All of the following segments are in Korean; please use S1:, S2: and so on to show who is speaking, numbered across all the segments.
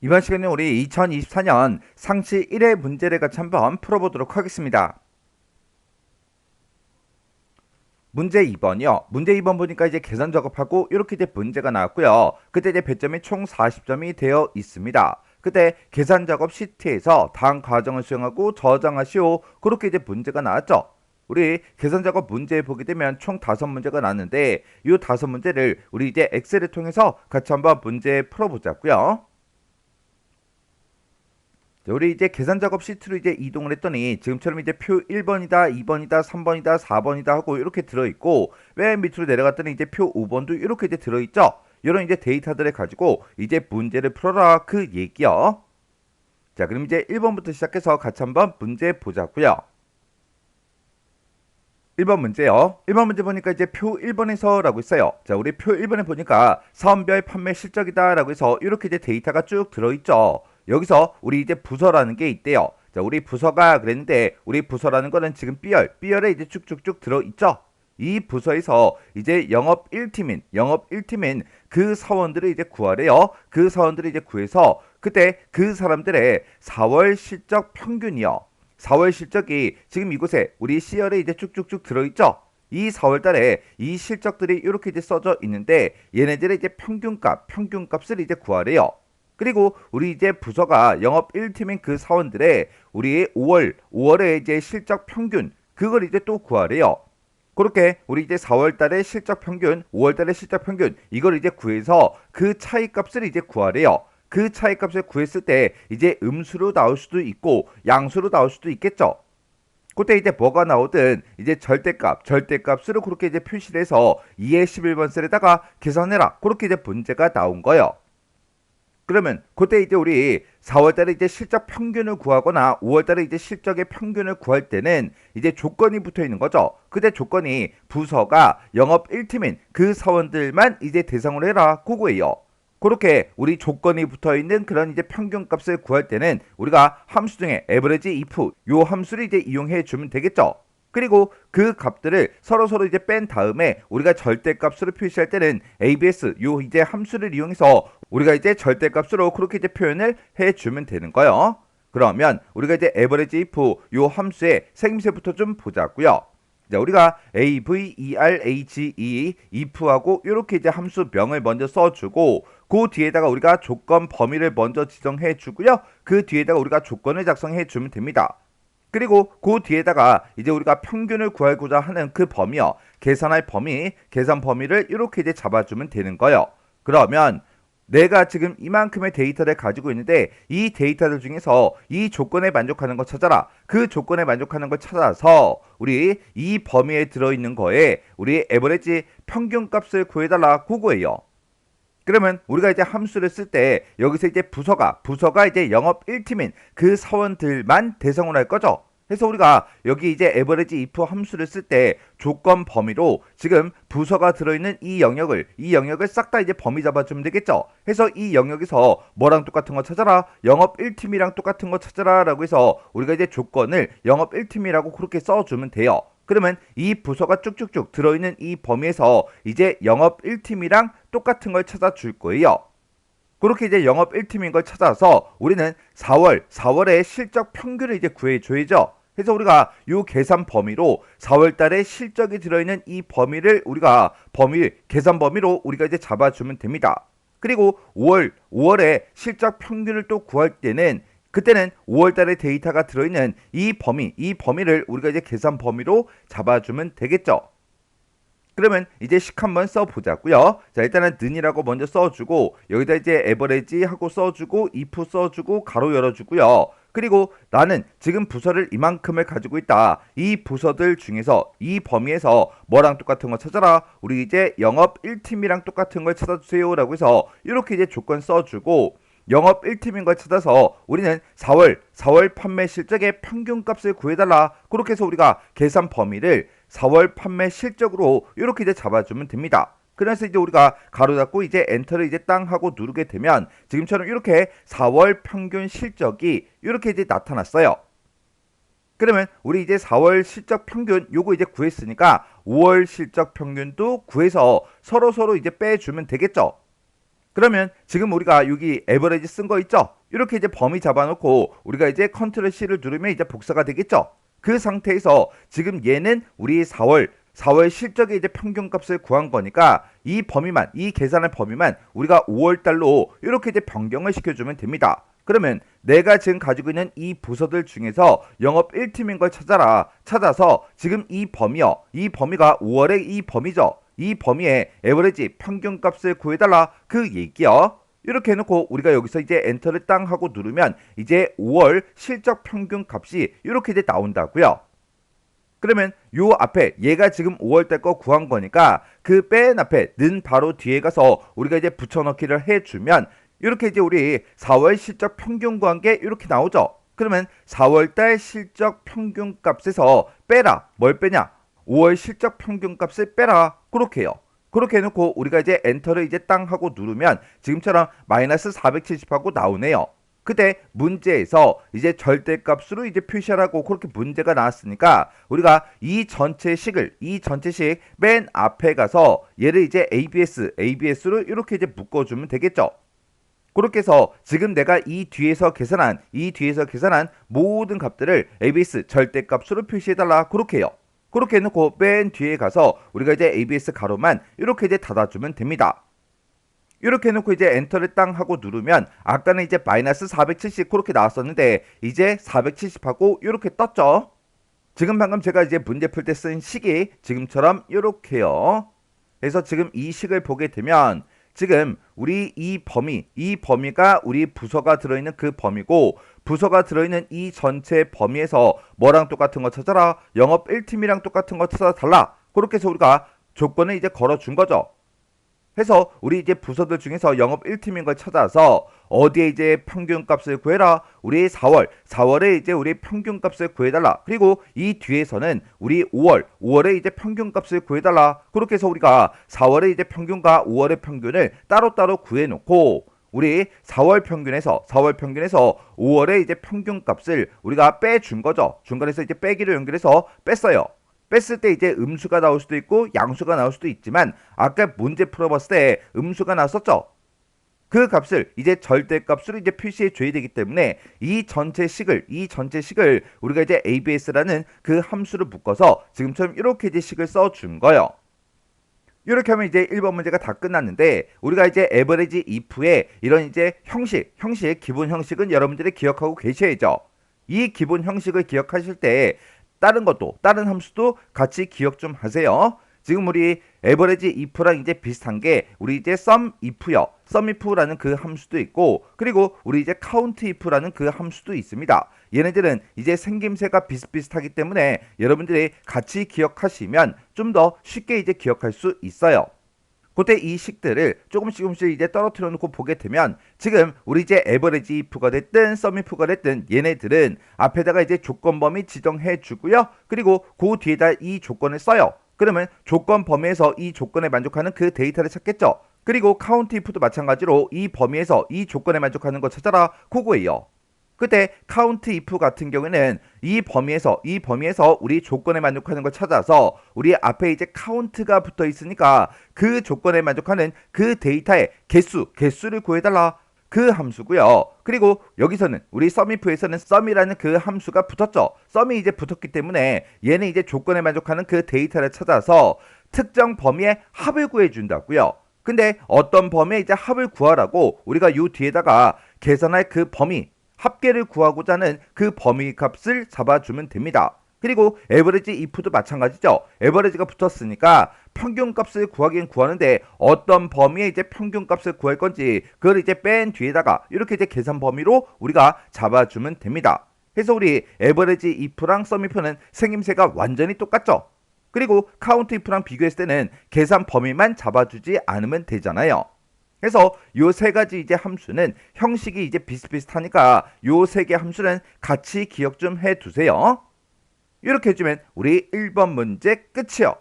S1: 이번 시간에 우리 2024년 상시 1회 문제를 같이 한번 풀어보도록 하겠습니다. 문제 2번이요. 문제 2번 보니까 이제 계산 작업하고 이렇게 이제 문제가 나왔고요. 그때 이제 배점이 총 40점이 되어 있습니다. 그때 계산 작업 시트에서 다음 과정을 수행하고 저장하시오. 그렇게 이제 문제가 나왔죠. 우리 계산 작업 문제 보게 되면 총 5문제가 나왔는데 이 5문제를 우리 이제 엑셀을 통해서 같이 한번 문제 풀어보자고요. 우리 이제 계산 작업 시트로 이제 이동을 했더니 지금처럼 이제 표 1번이다, 2번이다, 3번이다, 4번이다 하고 이렇게 들어있고 맨 밑으로 내려갔더니 이제 표 5번도 이렇게 이제 들어있죠. 이런 이제 데이터들을 가지고 이제 문제를 풀어라 그 얘기요. 자, 그럼 이제 1번부터 시작해서 같이 한번 문제 보자고요. 1번 문제요. 1번 문제 보니까 이제 표 1번에서 라고 있어요. 자, 우리 표 1번에 보니까 사원별 판매 실적이다 라고 해서 이렇게 이제 데이터가 쭉 들어있죠. 여기서 우리 이제 부서라는 게 있대요. 자, 우리 부서가 그랬는데 우리 부서라는 거는 지금 B열에 이제 쭉쭉쭉 들어있죠. 이 부서에서 이제 영업 1팀인 그 사원들을 이제 구하래요. 그 사원들을 이제 구해서 그때 그 사람들의 4월 실적 평균이요. 4월 실적이 지금 이곳에 우리 C열에 이제 쭉쭉쭉 들어있죠. 이 4월 달에 이 실적들이 이렇게 이제 써져 있는데 얘네들의 이제 평균값을 이제 구하래요. 그리고 우리 이제 부서가 영업 1팀인 그 사원들의 우리 5월에 이제 실적 평균 그걸 이제 또 구하래요. 그렇게 우리 이제 4월 달의 실적 평균, 5월 달의 실적 평균 이걸 이제 구해서 그 차이 값을 이제 구하래요. 그 차이 값을 구했을 때 이제 음수로 나올 수도 있고 양수로 나올 수도 있겠죠. 그때 이제 뭐가 나오든 이제 절대값으로 그렇게 이제 표시를 해서 2의 11번 셀에다가 계산해라. 그렇게 이제 문제가 나온 거예요. 그러면 그때 이제 우리 4월달에 이제 실적 평균을 구하거나 5월달에 이제 실적의 평균을 구할 때는 이제 조건이 붙어 있는 거죠. 그때 조건이 부서가 영업 1팀인 그 사원들만 이제 대상으로 해라 그거예요. 그렇게 우리 조건이 붙어 있는 그런 이제 평균값을 구할 때는 우리가 함수 중에 average if 요 함수를 이제 이용해 주면 되겠죠. 그리고 그 값들을 서로 이제 뺀 다음에 우리가 절대값으로 표시할 때는 abs 요 이제 함수를 이용해서 우리가 이제 절대값으로 그렇게 이제 표현을 해주면 되는 거예요. 그러면 우리가 이제 average if 요 함수의 생김새부터 좀 보자고요. 자, 우리가 average if하고 이렇게 이제 함수명을 먼저 써주고 그 뒤에다가 우리가 조건 범위를 먼저 지정해 주고요. 그 뒤에다가 우리가 조건을 작성해 주면 됩니다. 그리고 그 뒤에다가 이제 우리가 평균을 구하고자 하는 그 범위요. 계산할 범위, 계산 범위를 이렇게 이제 잡아주면 되는 거예요. 그러면 내가 지금 이만큼의 데이터를 가지고 있는데 이 데이터들 중에서 이 조건에 만족하는 거 찾아라. 그 조건에 만족하는 걸 찾아서 우리 이 범위에 들어있는 거에 우리 에버리지 평균값을 구해달라 그거예요. 그러면 우리가 이제 함수를 쓸 때 여기서 이제 부서가 이제 영업 1팀인 그 사원들만 대상으로 할 거죠. 그래서 우리가 여기 이제 average if 함수를 쓸 때 조건 범위로 지금 부서가 들어있는 이 영역을 싹 다 이제 범위 잡아주면 되겠죠. 해서 이 영역에서 뭐랑 똑같은 거 찾아라, 영업 1팀이랑 똑같은 거 찾아라 라고 해서 우리가 이제 조건을 영업 1팀이라고 그렇게 써주면 돼요. 그러면 이 부서가 쭉쭉쭉 들어있는 이 범위에서 이제 영업 1팀이랑 똑같은 걸 찾아줄 거예요. 그렇게 이제 영업 1팀인 걸 찾아서 우리는 4월의 실적 평균을 이제 구해줘야죠. 그래서 우리가 이 계산 범위로 4월 달에 실적이 들어있는 이 범위를 우리가 계산 범위로 우리가 이제 잡아주면 됩니다. 그리고 5월에 실적 평균을 또 구할 때는 그때는 5월 달에 데이터가 들어있는 이 범위를 우리가 이제 계산 범위로 잡아주면 되겠죠. 그러면 이제 식 한번 써보자고요. 자, 일단은 는이라고 먼저 써주고 여기다 이제 에버레지 하고 써주고 if 써주고 가로 열어주고요. 그리고 나는 지금 부서를 이만큼을 가지고 있다. 이 부서들 중에서 이 범위에서 뭐랑 똑같은 거 찾아라. 우리 이제 영업 1팀이랑 똑같은 걸 찾아주세요 라고 해서 이렇게 이제 조건 써주고 영업 1팀인 걸 찾아서 우리는 4월 판매 실적의 평균값을 구해달라. 그렇게 해서 우리가 계산 범위를 4월 판매 실적으로 이렇게 이제 잡아주면 됩니다. 그래서 이제 우리가 가로 닫고 이제 엔터를 이제 땅 하고 누르게 되면 지금처럼 이렇게 4월 평균 실적이 이렇게 이제 나타났어요. 그러면 우리 이제 4월 실적 평균 요거 이제 구했으니까 5월 실적 평균도 구해서 서로 이제 빼주면 되겠죠. 그러면 지금 우리가 여기 에버리지 쓴 거 있죠? 이렇게 이제 범위 잡아놓고 우리가 이제 컨트롤 C를 누르면 이제 복사가 되겠죠? 그 상태에서 지금 얘는 우리 4월 실적의 이제 평균값을 구한 거니까 이 범위만, 이 계산할 범위만 우리가 5월달로 이렇게 이제 변경을 시켜주면 됩니다. 그러면 내가 지금 가지고 있는 이 부서들 중에서 영업 1팀인 걸 찾아라. 찾아서 지금 이 범위요. 이 범위가 5월의 이 범위죠. 이 범위에 에버리지 평균값을 구해달라 그 얘기요. 이렇게 해놓고 우리가 여기서 이제 엔터를 땅 하고 누르면 이제 5월 실적 평균값이 이렇게 이제 나온다고요. 그러면 요 앞에 얘가 지금 5월달 거 구한 거니까 그 맨 앞에 는 바로 뒤에 가서 우리가 이제 붙여넣기를 해주면 이렇게 이제 우리 4월 실적 평균 구한 게 이렇게 나오죠. 그러면 4월달 실적 평균값에서 빼라. 뭘 빼냐? 5월 실적 평균값을 빼라. 그렇게 해요. 그렇게 해놓고 우리가 이제 엔터를 이제 땅 하고 누르면 지금처럼 마이너스 470하고 나오네요. 그때 문제에서 이제 절대값으로 이제 표시하라고 그렇게 문제가 나왔으니까 우리가 이 전체식 맨 앞에 가서 얘를 이제 ABS로 이렇게 이제 묶어주면 되겠죠. 그렇게 해서 지금 내가 이 뒤에서 계산한 모든 값들을 ABS 절대값으로 표시해달라 그렇게 해요. 그렇게 해놓고 맨 뒤에 가서 우리가 이제 ABS 가로만 이렇게 이제 닫아주면 됩니다. 이렇게 해놓고 이제 엔터를 땅 하고 누르면 아까는 이제 마이너스 470 그렇게 나왔었는데 이제 470하고 이렇게 떴죠. 지금 방금 제가 이제 문제 풀 때 쓴 식이 지금처럼 이렇게요. 그래서 지금 이 식을 보게 되면 지금 우리 이 범위가 우리 부서가 들어있는 그 범위고 부서가 들어있는 이 전체 범위에서 뭐랑 똑같은 거 찾아라. 영업 1팀이랑 똑같은 거 찾아달라. 그렇게 해서 우리가 조건을 이제 걸어준 거죠. 해서 우리 이제 부서들 중에서 영업 1팀인 걸 찾아서 어디에 이제 평균값을 구해라. 우리 4월에 이제 우리 평균값을 구해달라. 그리고 이 뒤에서는 우리 5월에 이제 평균값을 구해달라. 그렇게 해서 우리가 4월의 이제 평균과 5월의 평균을 따로따로 구해놓고 우리 4월 평균에서 5월의 이제 평균값을 우리가 빼준 거죠. 중간에서 이제 빼기로 연결해서 뺐어요. 뺐을 때 이제 음수가 나올 수도 있고 양수가 나올 수도 있지만 아까 문제 풀어봤을 때 음수가 나왔었죠. 그 값을 이제 절대값으로 이제 표시해 줘야 되기 때문에 이 전체 식을 우리가 이제 ABS라는 그 함수를 묶어서 지금처럼 이렇게 이제 식을 써준 거예요. 이렇게 하면 이제 1번 문제가 다 끝났는데 우리가 이제 average if의 이런 이제 기본 형식은 여러분들이 기억하고 계셔야죠. 이 기본 형식을 기억하실 때 다른 함수도 같이 기억 좀 하세요. 지금 우리 average if랑 이제 비슷한 게 우리 이제 sum if요. sum if라는 그 함수도 있고 그리고 우리 이제 count if라는 그 함수도 있습니다. 얘네들은 이제 생김새가 비슷비슷하기 때문에 여러분들이 같이 기억하시면 좀 더 쉽게 이제 기억할 수 있어요. 그때 이 식들을 조금씩 이제 떨어뜨려 놓고 보게 되면 지금 우리 이제 average if가 됐든 sum if가 됐든 얘네들은 앞에다가 이제 조건 범위 지정해 주고요. 그리고 그 뒤에다 이 조건을 써요. 그러면 조건 범위에서 이 조건에 만족하는 그 데이터를 찾겠죠. 그리고 count if도 마찬가지로 이 범위에서 이 조건에 만족하는 거 찾아라 그거예요. 그때 count if 같은 경우에는 이 범위에서 우리 조건에 만족하는 걸 찾아서 우리 앞에 이제 count가 붙어 있으니까 그 조건에 만족하는 그 데이터의 개수를 구해달라 그 함수고요. 그리고 여기서는 우리 sum if에서는 sum이라는 그 함수가 붙었죠. sum이 이제 붙었기 때문에 얘는 이제 조건에 만족하는 그 데이터를 찾아서 특정 범위의 합을 구해준다고요. 근데 어떤 범위에 이제 합을 구하라고 우리가 요 뒤에다가 계산할 그 범위 합계를 구하고자 하는 그 범위 값을 잡아주면 됩니다. 그리고 average if도 마찬가지죠. average가 붙었으니까 평균값을 구하긴 구하는데 어떤 범위에 이제 평균값을 구할 건지 그걸 이제 뺀 뒤에다가 이렇게 이제 계산 범위로 우리가 잡아주면 됩니다. 그래서 우리 average if랑 sum if는 생김새가 완전히 똑같죠. 그리고 count if랑 비교했을 때는 계산 범위만 잡아주지 않으면 되잖아요. 그래서 요 세 가지 이제 함수는 형식이 이제 비슷비슷하니까 요 세 개 함수는 같이 기억 좀 해두세요. 이렇게 해주면 우리 1번 문제 끝이요.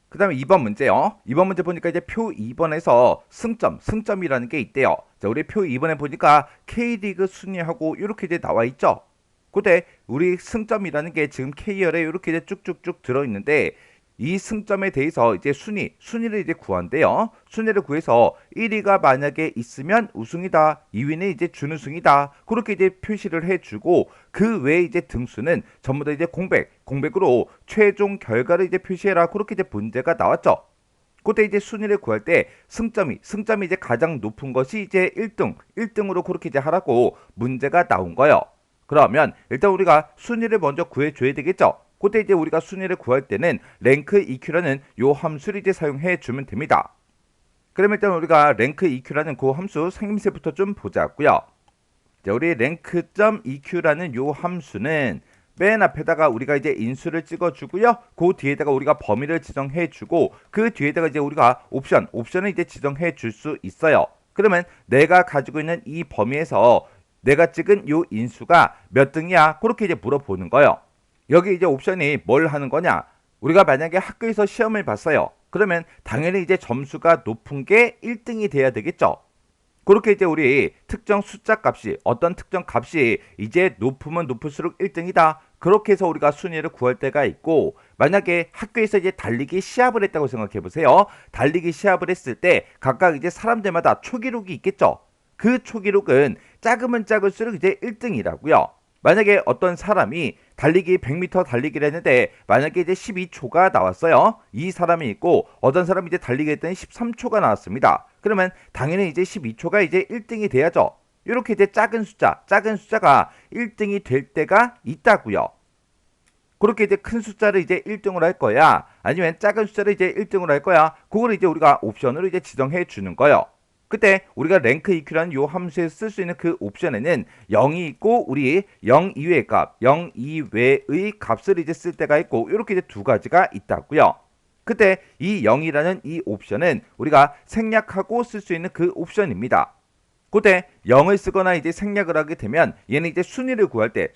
S1: 그 다음에 2번 문제요. 2번 문제 보니까 이제 표 2번에서 승점이라는 게 있대요. 자, 우리 표 2번에 보니까 K리그 순위하고 이렇게 이제 나와 있죠. 그때 우리 승점이라는 게 지금 K열에 이렇게 이제 쭉쭉쭉 들어있는데 이 승점에 대해서 이제 순위를 이제 구한대요. 순위를 구해서 1위가 만약에 있으면 우승이다. 2위는 이제 준우승이다. 그렇게 이제 표시를 해주고 그 외에 이제 등수는 전부 다 이제 공백으로 최종 결과를 이제 표시해라. 그렇게 이제 문제가 나왔죠. 그때 이제 순위를 구할 때 승점이 이제 가장 높은 것이 이제 1등으로 그렇게 이제 하라고 문제가 나온 거예요. 그러면 일단 우리가 순위를 먼저 구해줘야 되겠죠. 그때 이제 우리가 순위를 구할 때는 랭크 EQ라는 요 함수를 이제 사용해 주면 됩니다. 그럼 일단 우리가 랭크 EQ라는 그 함수 생김새부터 좀 보자고요. 자, 우리 랭크.EQ라는 요 함수는 맨 앞에다가 우리가 이제 인수를 찍어주고요. 그 뒤에다가 우리가 범위를 지정해주고 그 뒤에다가 이제 우리가 옵션을 이제 지정해 줄 수 있어요. 그러면 내가 가지고 있는 이 범위에서 내가 찍은 요 인수가 몇 등이야? 그렇게 이제 물어보는 거예요. 여기 이제 옵션이 뭘 하는 거냐? 우리가 만약에 학교에서 시험을 봤어요. 그러면 당연히 이제 점수가 높은 게 1등이 돼야 되겠죠. 그렇게 이제 우리 특정 숫자 값이 어떤 특정 값이 이제 높으면 높을수록 1등이다. 그렇게 해서 우리가 순위를 구할 때가 있고 만약에 학교에서 이제 달리기 시합을 했다고 생각해 보세요. 달리기 시합을 했을 때 각각 이제 사람들마다 초기록이 있겠죠. 그 초기록은 작으면 작을수록 이제 1등이라고요. 만약에 어떤 사람이 달리기 100m 달리기를 했는데 만약에 이제 12초가 나왔어요. 이 사람이 있고 어떤 사람이 이제 달리기 했더니 13초가 나왔습니다. 그러면 당연히 이제 12초가 이제 1등이 돼야죠. 이렇게 이제 작은 숫자가 1등이 될 때가 있다고요. 그렇게 이제 큰 숫자를 이제 1등으로 할 거야. 아니면 작은 숫자를 이제 1등으로 할 거야. 그걸 이제 우리가 옵션으로 이제 지정해 주는 거예요. 그때 우리가 랭크 EQ라는 요 함수에 쓸 수 있는 그 옵션에는 0이 있고 우리 0 이외의 값, 0 이외의 값을 이제 쓸 때가 있고 이렇게 이제 두 가지가 있다고요. 그때 이 0이라는 이 옵션은 우리가 생략하고 쓸 수 있는 그 옵션입니다. 그때 0을 쓰거나 이제 생략을 하게 되면 얘는 이제 순위를 구할 때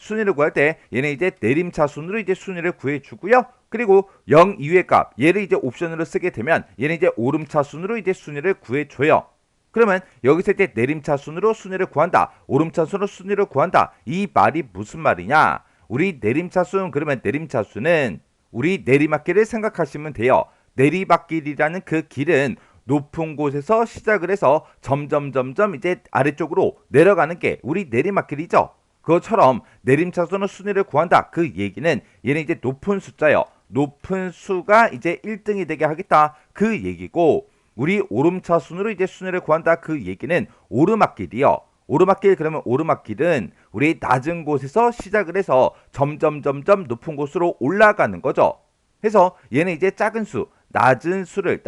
S1: 얘는 이제 내림차순으로 이제 순위를 구해 주고요. 그리고 0 이외의 값, 얘를 이제 옵션으로 쓰게 되면 얘는 이제 오름차순으로 이제 순위를 구해 줘요. 그러면 여기서 이제 내림차순으로 순위를 구한다. 오름차순으로 순위를 구한다. 이 말이 무슨 말이냐? 우리 내림차순 그러면 내림차순은 우리 내리막길을 생각하시면 돼요. 내리막길이라는 그 길은 높은 곳에서 시작을 해서 점점 이제 아래쪽으로 내려가는 게 우리 내리막길이죠. 그것처럼 내림차순으로 순위를 구한다. 그 얘기는 얘는 이제 높은 숫자요. 높은 수가 이제 1등이 되게 하겠다. 그 얘기고 우리 오름차순으로 이제 순위를 구한다. 그 얘기는 오르막길이요. 오르막길 그러면 오르막길은 우리 낮은 곳에서 시작을 해서 점점 높은 곳으로 올라가는 거죠. 해서 얘는 이제 작은 수, 낮은 수를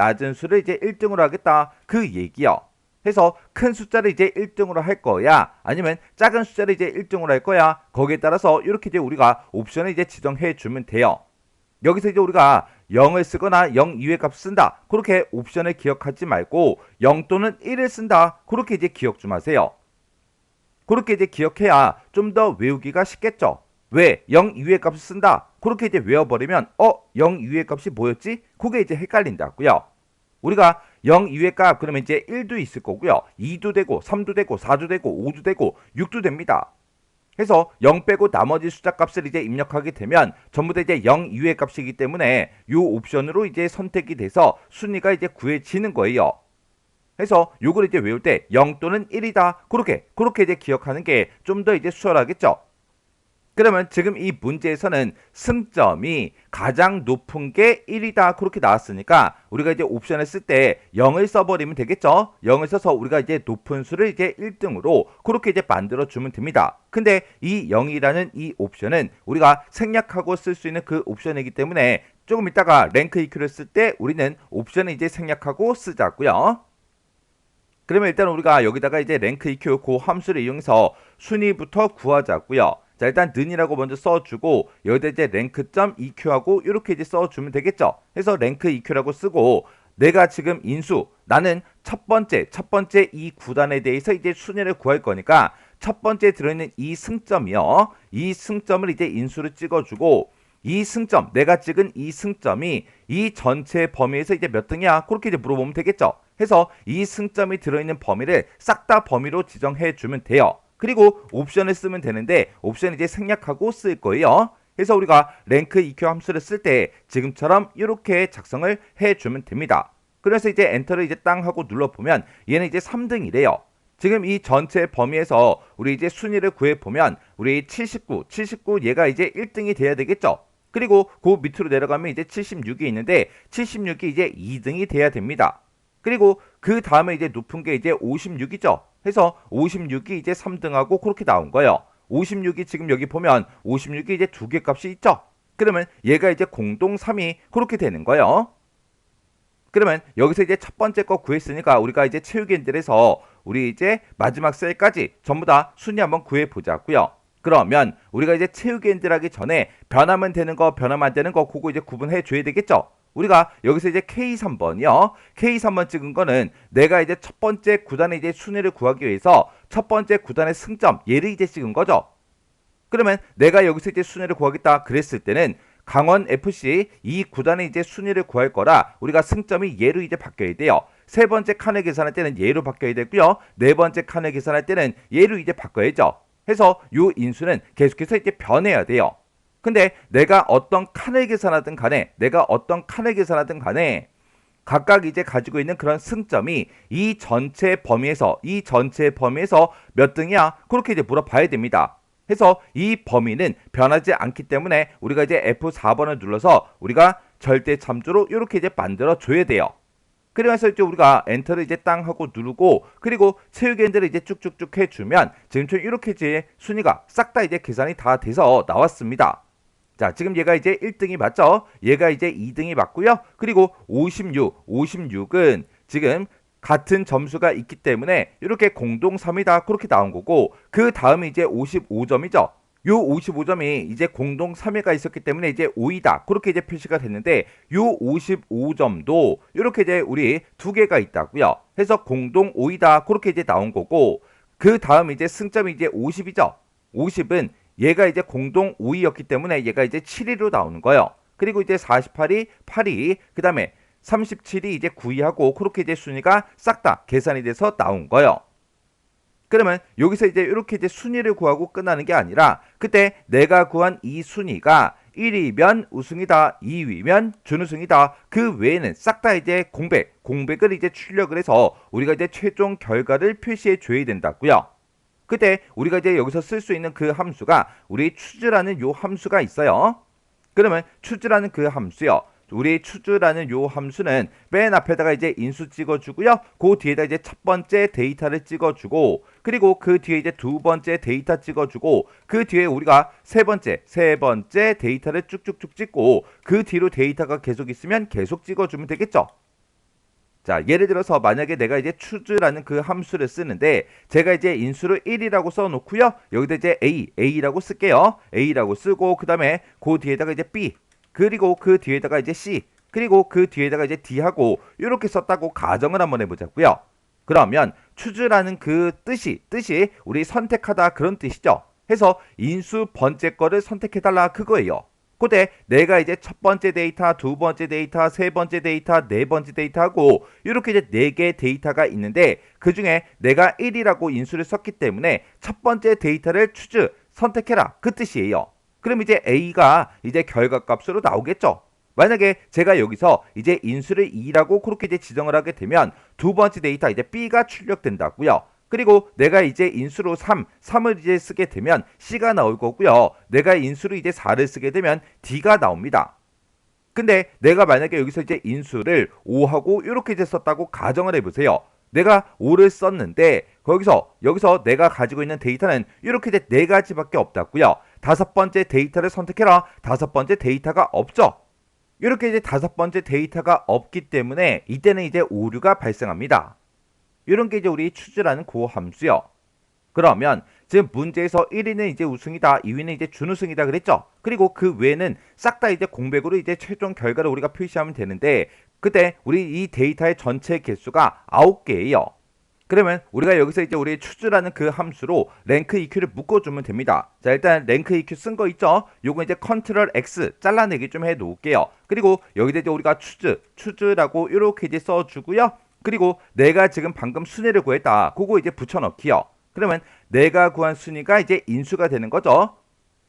S1: 이제 1등으로 하겠다. 그 얘기요. 해서 큰 숫자를 이제 1등으로 할 거야. 아니면 작은 숫자를 이제 1등으로 할 거야. 거기에 따라서 이렇게 이제 우리가 옵션을 이제 지정해 주면 돼요. 여기서 이제 우리가 0을 쓰거나 0 이외의 값을 쓴다. 그렇게 옵션을 기억하지 말고 0 또는 1을 쓴다. 그렇게 이제 기억 좀 하세요. 그렇게 이제 기억해야 좀 더 외우기가 쉽겠죠. 왜? 0 이외의 값을 쓴다. 그렇게 이제 외워버리면 0 이외의 값이 뭐였지? 그게 이제 헷갈린다고요. 우리가 0 이외의 값 그러면 이제 1도 있을 거고요. 2도 되고 3도 되고 4도 되고 5도 되고 6도 됩니다. 해서 0 빼고 나머지 숫자 값을 이제 입력하게 되면 전부 다 이제 0 이외의 값이기 때문에 이 옵션으로 이제 선택이 돼서 순위가 이제 구해지는 거예요. 해서 요걸 이제 외울 때 0 또는 1이다. 그렇게 이제 기억하는 게 좀 더 이제 수월하겠죠. 그러면 지금 이 문제에서는 승점이 가장 높은 게 1이다. 그렇게 나왔으니까 우리가 이제 옵션을 쓸 때 0을 써버리면 되겠죠. 0을 써서 우리가 이제 높은 수를 이제 1등으로 그렇게 이제 만들어 주면 됩니다. 근데 이 0이라는 이 옵션은 우리가 생략하고 쓸 수 있는 그 옵션이기 때문에 조금 이따가 랭크 EQ를 쓸 때 우리는 옵션을 이제 생략하고 쓰자고요. 그러면 일단 우리가 여기다가 이제 랭크 EQ 그 함수를 이용해서 순위부터 구하자고요. 자, 일단 는이라고 먼저 써주고 여기다 이제 랭크.EQ하고 이렇게 이제 써주면 되겠죠. 해서 랭크 EQ라고 쓰고 내가 지금 인수 나는 첫 번째 이 구단에 대해서 이제 순위를 구할 거니까 첫 번째 들어있는 이 승점이요. 이 승점을 이제 인수를 찍어주고 이 승점 내가 찍은 이 승점이 이 전체 범위에서 이제 몇 등이야? 그렇게 이제 물어보면 되겠죠. 해서 이 승점이 들어있는 범위를 싹 다 범위로 지정해 주면 돼요. 그리고 옵션을 쓰면 되는데 옵션 이제 생략하고 쓸 거예요. 해서 우리가 랭크 EQ 함수를 쓸 때 지금처럼 이렇게 작성을 해주면 됩니다. 그래서 이제 엔터를 이제 땅 하고 눌러보면 얘는 이제 3등이래요. 지금 이 전체 범위에서 우리 이제 순위를 구해보면 우리 79 얘가 이제 1등이 돼야 되겠죠. 그리고 그 밑으로 내려가면 이제 76이 있는데 76이 이제 2등이 돼야 됩니다. 그리고 그 다음에 이제 높은 게 이제 56이죠. 해서 56이 이제 3등하고 그렇게 나온 거예요. 56이 지금 여기 보면 56이 이제 두 개 값이 있죠. 그러면 얘가 이제 공동 3이 그렇게 되는 거예요. 그러면 여기서 이제 첫 번째 거 구했으니까 우리가 이제 채우기엔들에서 우리 이제 마지막 셀까지 전부 다 순위 한번 구해 보자고요. 그러면 우리가 이제 채우기엔들 하기 전에 변하면 되는 거, 변하면 안 되는 거 그거 이제 구분해 줘야 되겠죠. 우리가 여기서 이제 K3번이요. K3번 찍은 거는 내가 이제 첫 번째 구단의 이제 순위를 구하기 위해서 첫 번째 구단의 승점 얘를 이제 찍은 거죠. 그러면 내가 여기서 이제 순위를 구하겠다 그랬을 때는 강원 FC 이 구단의 이제 순위를 구할 거라 우리가 승점이 얘로 이제 바뀌어야 돼요. 세 번째 칸을 계산할 때는 얘로 바뀌어야 되고요. 네 번째 칸을 계산할 때는 얘로 이제 바꿔야죠. 해서 요 인수는 계속해서 이제 변해야 돼요. 근데 내가 어떤 칸을 계산하든 간에 각각 이제 가지고 있는 그런 승점이 이 전체 범위에서 몇 등이야? 그렇게 이제 물어봐야 됩니다. 해서 이 범위는 변하지 않기 때문에 우리가 이제 F4번을 눌러서 우리가 절대 참조로 이렇게 이제 만들어 줘야 돼요. 그래서 이제 우리가 엔터를 이제 땅 하고 누르고 그리고 채우기엔들을 이제 쭉쭉쭉 해주면 지금처럼 이렇게 이제 순위가 싹 다 이제 계산이 다 돼서 나왔습니다. 자, 지금 얘가 이제 1등이 맞죠? 얘가 이제 2등이 맞고요. 그리고 56은 지금 같은 점수가 있기 때문에 이렇게 공동 3이다 그렇게 나온 거고 그 다음이 이제 55점이죠. 요 55점이 이제 공동 3위가 있었기 때문에 이제 5이다 그렇게 이제 표시가 됐는데 요 55점도 이렇게 이제 우리 두 개가 있다고요. 해서 공동 5이다 그렇게 이제 나온 거고 그 다음 이제 승점이 이제 50이죠. 50은 얘가 이제 공동 5위였기 때문에 얘가 이제 7위로 나오는 거예요. 그리고 이제 48이 8위, 그 다음에 37이 이제 9위하고 그렇게 이제 순위가 싹 다 계산이 돼서 나온 거예요. 그러면 여기서 이제 이렇게 이제 순위를 구하고 끝나는 게 아니라 그때 내가 구한 이 순위가 1위면 우승이다, 2위면 준우승이다. 그 외에는 싹 다 이제 공백을 이제 출력을 해서 우리가 이제 최종 결과를 표시해 줘야 된다고요. 그때 우리가 이제 여기서 쓸 수 있는 그 함수가 우리 추즈라는 요 함수가 있어요. 그러면 추즈라는 그 함수요. 우리 추즈라는 요 함수는 맨 앞에다가 이제 인수 찍어주고요. 그 뒤에다 이제 첫 번째 데이터를 찍어주고 그리고 그 뒤에 이제 두 번째 데이터 찍어주고 그 뒤에 우리가 세 번째 데이터를 쭉쭉쭉 찍고 그 뒤로 데이터가 계속 있으면 계속 찍어주면 되겠죠. 자, 예를 들어서 만약에 내가 이제 choose라는 그 함수를 쓰는데 제가 이제 인수를 1이라고 써놓고요. 여기다 이제 A라고 쓸게요. A라고 쓰고 그 다음에 그 뒤에다가 이제 B 그리고 그 뒤에다가 이제 C 그리고 그 뒤에다가 이제 D하고 이렇게 썼다고 가정을 한번 해보자고요. 그러면 choose라는 그 뜻이 우리 선택하다 그런 뜻이죠. 해서 인수 번째 거를 선택해달라 그거예요. 그때 내가 이제 첫 번째 데이터, 두 번째 데이터, 세 번째 데이터, 네 번째 데이터하고 이렇게 이제 네 개의 데이터가 있는데 그 중에 내가 1이라고 인수를 썼기 때문에 첫 번째 데이터를 choose, 선택해라 그 뜻이에요. 그럼 이제 A가 이제 결과값으로 나오겠죠. 만약에 제가 여기서 이제 인수를 2라고 그렇게 이제 지정을 하게 되면 두 번째 데이터 이제 B가 출력된다고요. 그리고 내가 이제 인수로 3을 이제 쓰게 되면 C가 나올 거고요. 내가 인수로 이제 4를 쓰게 되면 D가 나옵니다. 근데 내가 만약에 여기서 이제 인수를 5하고 이렇게 이제 썼다고 가정을 해보세요. 내가 5를 썼는데 여기서 내가 가지고 있는 데이터는 이렇게 이제 네 가지밖에 없다고요. 다섯 번째 데이터를 선택해라. 다섯 번째 데이터가 없죠. 이렇게 이제 다섯 번째 데이터가 없기 때문에 이때는 이제 오류가 발생합니다. 이런 게 이제 우리 choose라는 그 함수요. 그러면 지금 문제에서 1위는 이제 우승이다, 2위는 이제 준우승이다 그랬죠. 그리고 그 외에는 싹 다 이제 공백으로 이제 최종 결과를 우리가 표시하면 되는데 그때 우리 이 데이터의 전체 개수가 9개예요. 그러면 우리가 여기서 이제 우리 choose라는 그 함수로 랭크 EQ를 묶어주면 됩니다. 자, 일단 랭크 EQ 쓴 거 있죠? 요거 이제 컨트롤 X 잘라내기 좀 해 놓을게요. 그리고 여기다 이제 우리가 choose라고 이렇게 이제 써주고요. 그리고 내가 지금 방금 순위를 구했다. 그거 이제 붙여넣기요. 그러면 내가 구한 순위가 이제 인수가 되는 거죠.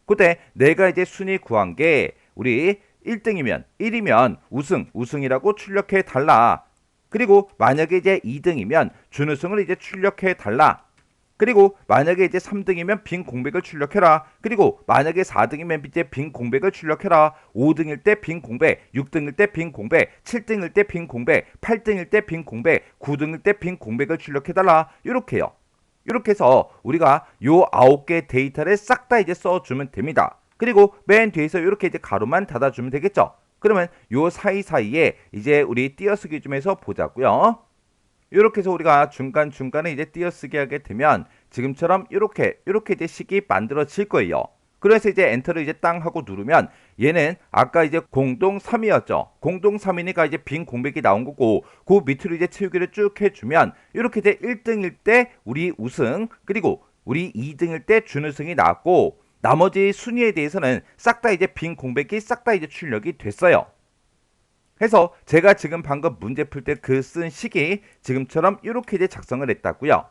S1: 그때 내가 이제 순위 구한 게 우리 1등이면 1이면 우승이라고 출력해 달라. 그리고 만약에 이제 2등이면 준우승을 이제 출력해 달라. 그리고 만약에 이제 3등이면 빈 공백을 출력해라. 그리고 만약에 4등이면 이제 빈 공백을 출력해라. 5등일 때 빈 공백, 6등일 때 빈 공백, 7등일 때 빈 공백, 8등일 때 빈 공백, 9등일 때 빈 공백을 출력해달라. 이렇게요. 이렇게 해서 우리가 요 9개 데이터를 싹 다 이제 써주면 됩니다. 그리고 맨 뒤에서 이렇게 이제 가로만 닫아주면 되겠죠. 그러면 요 사이사이에 이제 우리 띄어쓰기 좀 해서 보자고요. 이렇게 해서 우리가 중간중간에 이제 띄어쓰기 하게 되면 지금처럼 이렇게 이제 식이 만들어질 거예요. 그래서 이제 엔터를 이제 땅 하고 누르면 얘는 아까 이제 공동 3이었죠. 공동 3이니까 이제 빈 공백이 나온 거고 그 밑으로 이제 채우기를 쭉 해주면 이렇게 이제 1등일 때 우리 우승 그리고 우리 2등일 때 준우승이 나왔고 나머지 순위에 대해서는 싹 다 이제 빈 공백이 싹 다 이제 출력이 됐어요. 해서 제가 지금 방금 문제 풀 때 그 쓴 식이 지금처럼 이렇게 이제 작성을 했다고요.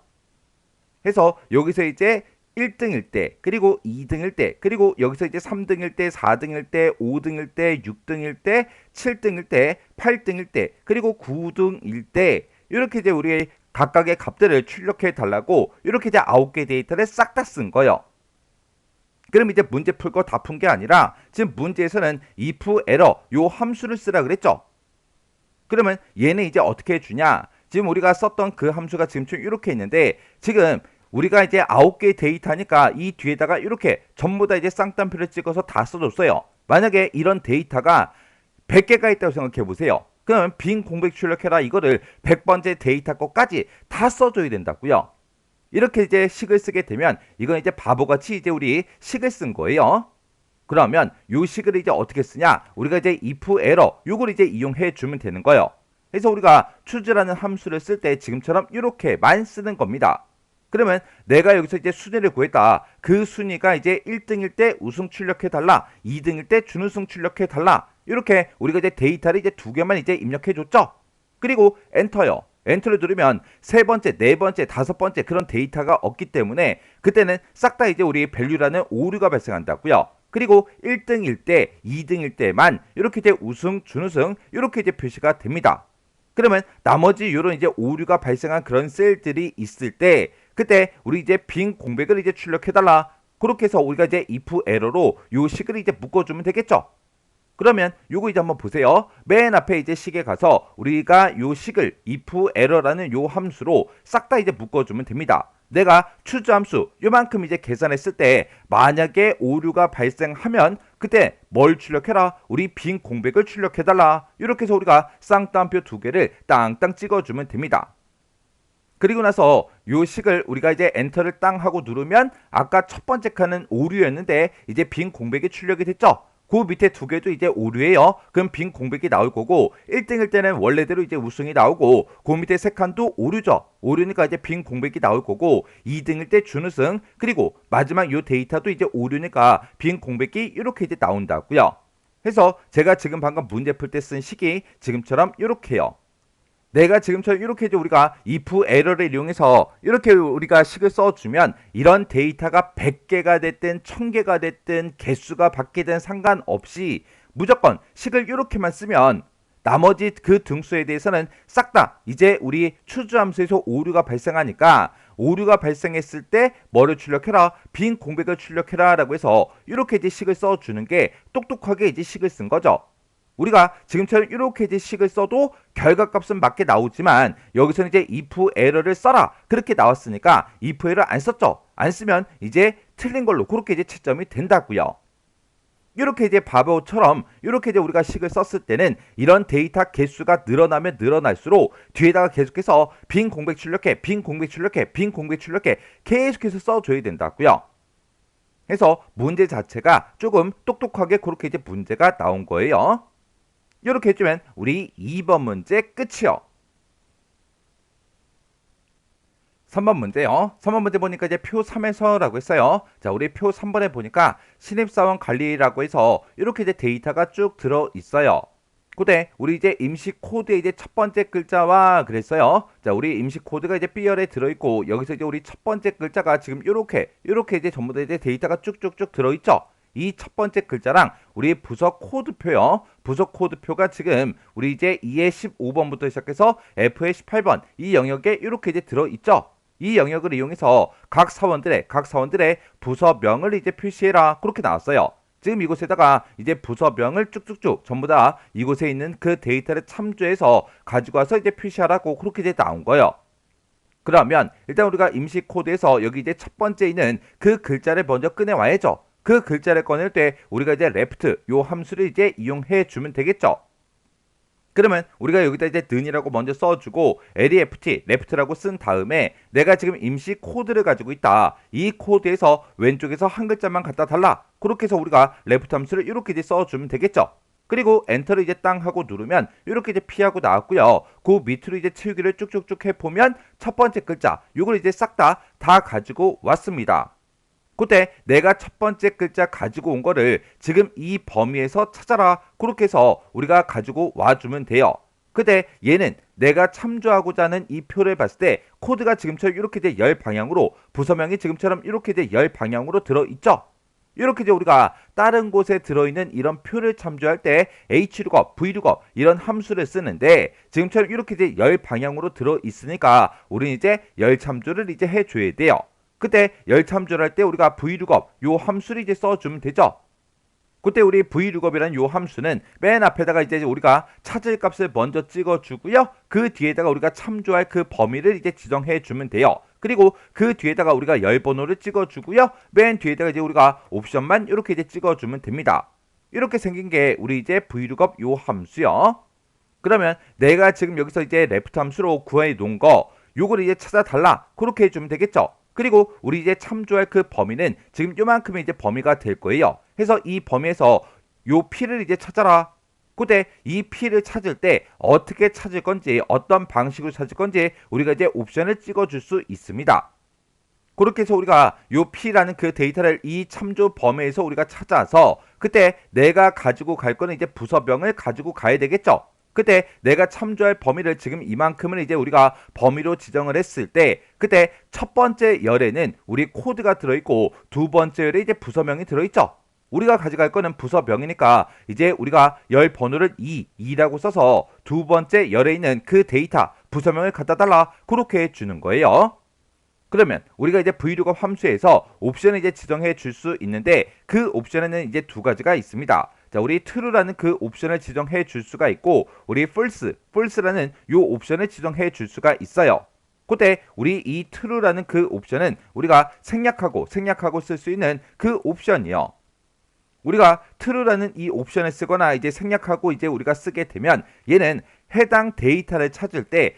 S1: 해서 여기서 이제 1등일 때, 그리고 2등일 때, 그리고 여기서 이제 3등일 때, 4등일 때, 5등일 때, 6등일 때, 7등일 때, 8등일 때, 그리고 9등일 때 이렇게 이제 우리 각각의 값들을 출력해 달라고 이렇게 이제 9개 데이터를 싹 다 쓴 거예요. 그럼 이제 문제 풀 거 다 푼 게 아니라 지금 문제에서는 if error 요 함수를 쓰라 그랬죠. 그러면 얘는 이제 어떻게 해주냐? 지금 우리가 썼던 그 함수가 지금 좀 이렇게 있는데 지금 우리가 이제 9개 데이터니까 이 뒤에다가 이렇게 전부 다 이제 쌍따옴표를 찍어서 다 써줬어요. 만약에 이런 데이터가 100개가 있다고 생각해 보세요. 그러면 빈 공백 출력해라 이거를 100번째 데이터 거까지 다 써줘야 된다고요. 이렇게 이제 식을 쓰게 되면 이건 이제 바보같이 이제 우리 식을 쓴 거예요. 그러면 요 식을 이제 어떻게 쓰냐? 우리가 이제 if error 요걸 이제 이용해 주면 되는 거예요. 그래서 우리가 choose라는 함수를 쓸 때 지금처럼 이렇게만 쓰는 겁니다. 그러면 내가 여기서 이제 순위를 구했다. 그 순위가 이제 1등일 때 우승 출력해 달라. 2등일 때 준우승 출력해 달라. 이렇게 우리가 이제 데이터를 이제 2개만 이제 입력해 줬죠. 그리고 엔터요. 엔터를 누르면 세 번째, 네 번째, 다섯 번째 그런 데이터가 없기 때문에 그때는 싹 다 이제 우리 밸류라는 오류가 발생한다고요. 그리고 1등일 때, 2등일 때만 이렇게 이제 우승, 준우승 이렇게 이제 표시가 됩니다. 그러면 나머지 이런 이제 오류가 발생한 그런 셀들이 있을 때 그때 우리 이제 빈 공백을 이제 출력해달라. 그렇게 해서 우리가 이제 if error로 요 식을 이제 묶어주면 되겠죠. 그러면 요거 이제 한번 보세요. 맨 앞에 이제 식에 가서 우리가 요 식을 if error라는 요 함수로 싹 다 이제 묶어주면 됩니다. 내가 choose 함수 요만큼 이제 계산했을 때 만약에 오류가 발생하면 그때 뭘 출력해라? 우리 빈 공백을 출력해달라. 이렇게 해서 우리가 쌍따옴표 2개를 땅땅 찍어주면 됩니다. 그리고 나서 요 식을 우리가 이제 엔터를 땅 하고 누르면 아까 첫 번째 칸은 오류였는데 이제 빈 공백이 출력이 됐죠. 그 밑에 2개도 이제 오류예요. 그럼 빈 공백이 나올 거고 1등일 때는 원래대로 이제 우승이 나오고 그 밑에 3칸도 오류죠. 오류니까 이제 빈 공백이 나올 거고 2등일 때 준우승 그리고 마지막 요 데이터도 이제 오류니까 빈 공백이 이렇게 이제 나온다고요. 그래서 제가 지금 방금 문제 풀 때 쓴 식이 지금처럼 이렇게요. 내가 지금처럼 이렇게 이제 우리가 if error를 이용해서 이렇게 우리가 식을 써주면 이런 데이터가 100개가 됐든 1000개가 됐든 개수가 바뀌든 상관없이 무조건 식을 이렇게만 쓰면 나머지 그 등수에 대해서는 싹 다 이제 우리 choose 함수에서 오류가 발생하니까 오류가 발생했을 때 뭐를 출력해라? 빈 공백을 출력해라 라고 해서 이렇게 이제 식을 써주는 게 똑똑하게 이제 식을 쓴 거죠. 우리가 지금처럼 이렇게 이제 식을 써도 결과값은 맞게 나오지만 여기서는 이제 if error를 써라 그렇게 나왔으니까 if error 안 썼죠. 안 쓰면 이제 틀린 걸로 그렇게 이제 채점이 된다고요. 이렇게 이제 바보처럼 이렇게 이제 우리가 식을 썼을 때는 이런 데이터 개수가 늘어나면 늘어날수록 뒤에다가 계속해서 빈 공백 출력해, 빈 공백 출력해, 빈 공백 출력해 계속해서 써줘야 된다고요. 그래서 문제 자체가 조금 똑똑하게 그렇게 이제 문제가 나온 거예요. 이렇게 해주면 우리 2번 문제 끝이요. 3번 문제요. 3번 문제 보니까 이제 표 3에서라고 했어요. 자, 우리 표 3번에 보니까 신입사원 관리라고 해서 이렇게 이제 데이터가 쭉 들어 있어요. 그때 우리 이제 임시 코드의 이제 첫 번째 글자와 그랬어요. 자, 우리 임시 코드가 이제 B열에 들어 있고 여기서 이제 우리 첫 번째 글자가 지금 이렇게 이제 전부 다 이제 데이터가 쭉쭉쭉 들어 있죠. 이 첫 번째 글자랑 우리 부서 코드표요. 부서 코드표가 지금 우리 이제 2의 15번부터 시작해서 F의 18번 이 영역에 이렇게 이제 들어있죠. 이 영역을 이용해서 각 사원들의 부서명을 이제 표시해라. 그렇게 나왔어요. 지금 이곳에다가 이제 부서명을 쭉쭉쭉 전부 다 이곳에 있는 그 데이터를 참조해서 가지고 와서 이제 표시하라고 그렇게 이제 나온 거예요. 그러면 일단 우리가 임시 코드에서 여기 이제 첫 번째 있는 그 글자를 먼저 꺼내와야죠. 그 글자를 꺼낼 때 우리가 이제 left 요 함수를 이제 이용해 주면 되겠죠. 그러면 우리가 여기다 이제 는이라고 먼저 써주고 left, left라고 쓴 다음에 내가 지금 임시 코드를 가지고 있다. 이 코드에서 왼쪽에서 한 글자만 갖다 달라. 그렇게 해서 우리가 left 함수를 이렇게 이제 써주면 되겠죠. 그리고 엔터를 이제 땅 하고 누르면 이렇게 이제 피하고 나왔고요. 그 밑으로 이제 채우기를 쭉쭉쭉 해보면 첫 번째 글자 요걸 이제 싹 다 가지고 왔습니다. 그때 내가 첫 번째 글자 가지고 온 거를 지금 이 범위에서 찾아라. 그렇게 해서 우리가 가지고 와주면 돼요. 그때 얘는 내가 참조하고자 하는 이 표를 봤을 때 코드가 지금처럼 이렇게 이제 열 방향으로 부서명이 지금처럼 이렇게 이제 열 방향으로 들어있죠. 이렇게 이제 우리가 다른 곳에 들어있는 이런 표를 참조할 때 hlookup, vlookup 이런 함수를 쓰는데 지금처럼 이렇게 이제 열 방향으로 들어있으니까 우리는 이제 열 참조를 이제 해줘야 돼요. 그때 열 참조를 할 때 우리가 vlookup 요 함수를 이제 써주면 되죠. 그때 우리 vlookup이라는 요 함수는 맨 앞에다가 이제 우리가 찾을 값을 먼저 찍어주고요. 그 뒤에다가 우리가 참조할 그 범위를 이제 지정해 주면 돼요. 그리고 그 뒤에다가 우리가 열 번호를 찍어주고요. 맨 뒤에다가 이제 우리가 옵션만 이렇게 이제 찍어주면 됩니다. 이렇게 생긴 게 우리 이제 vlookup 요 함수요. 그러면 내가 지금 여기서 이제 left 함수로 구해 놓은 거 요걸 이제 찾아달라. 그렇게 해주면 되겠죠. 그리고 우리 이제 참조할 그 범위는 지금 요만큼의 이제 범위가 될 거예요. 해서 이 범위에서 요 P를 이제 찾아라. 그때 이 P를 찾을 때 어떻게 찾을 건지 어떤 방식으로 찾을 건지 우리가 이제 옵션을 찍어줄 수 있습니다. 그렇게 해서 우리가 요 P라는 그 데이터를 이 참조 범위에서 우리가 찾아서 그때 내가 가지고 갈 거는 이제 부서명을 가지고 가야 되겠죠. 그때 내가 참조할 범위를 지금 이만큼을 이제 우리가 범위로 지정을 했을 때 그때 첫 번째 열에는 우리 코드가 들어있고 두 번째 열에 이제 부서명이 들어있죠. 우리가 가져갈 거는 부서명이니까 이제 우리가 열 번호를 2라고 써서 두 번째 열에 있는 그 데이터 부서명을 갖다 달라. 그렇게 해주는 거예요. 그러면 우리가 이제 vlookup 함수에서 옵션을 이제 지정해 줄 수 있는데 그 옵션에는 이제 두 가지가 있습니다. 자, 우리 true라는 그 옵션을 지정해 줄 수가 있고 우리 false라는 요 옵션을 지정해 줄 수가 있어요. 그때 우리 이 true라는 그 옵션은 우리가 생략하고 쓸 수 있는 그 옵션이요. 우리가 true라는 이 옵션을 쓰거나 이제 생략하고 이제 우리가 쓰게 되면 얘는 해당 데이터를 찾을 때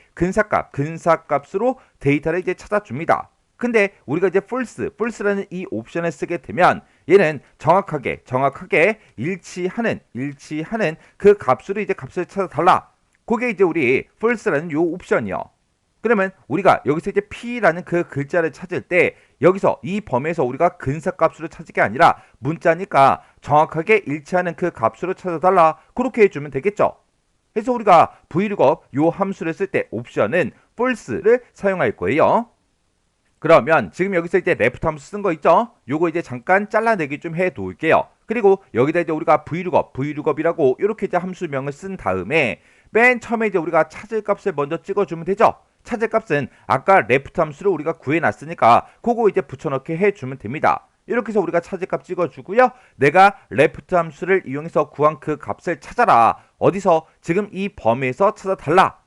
S1: 근사값으로 데이터를 이제 찾아줍니다. 근데 우리가 이제 false라는 이 옵션을 쓰게 되면 얘는 정확하게 일치하는 그 값으로 이제 값을 찾아달라. 그게 이제 우리 false라는 요 옵션이요. 그러면 우리가 여기서 이제 P라는 그 글자를 찾을 때 여기서 이 범위에서 우리가 근사값으로 찾을 게 아니라 문자니까 정확하게 일치하는 그 값으로 찾아달라. 그렇게 해주면 되겠죠. 그래서 우리가 vlookup 요 함수를 쓸 때 옵션은 false를 사용할 거예요. 그러면 지금 여기서 이제 left 함수 쓴 거 있죠? 요거 이제 잠깐 잘라내기 좀 해 놓을게요. 그리고 여기다 이제 우리가 vlookup이라고 이렇게 이제 함수명을 쓴 다음에 맨 처음에 이제 우리가 찾을 값을 먼저 찍어주면 되죠? 찾을 값은 아까 left 함수를 우리가 구해놨으니까 그거 이제 붙여넣기 해주면 됩니다. 이렇게 해서 우리가 찾을 값 찍어주고요. 내가 left 함수를 이용해서 구한 그 값을 찾아라. 어디서? 지금 이 범위에서 찾아달라.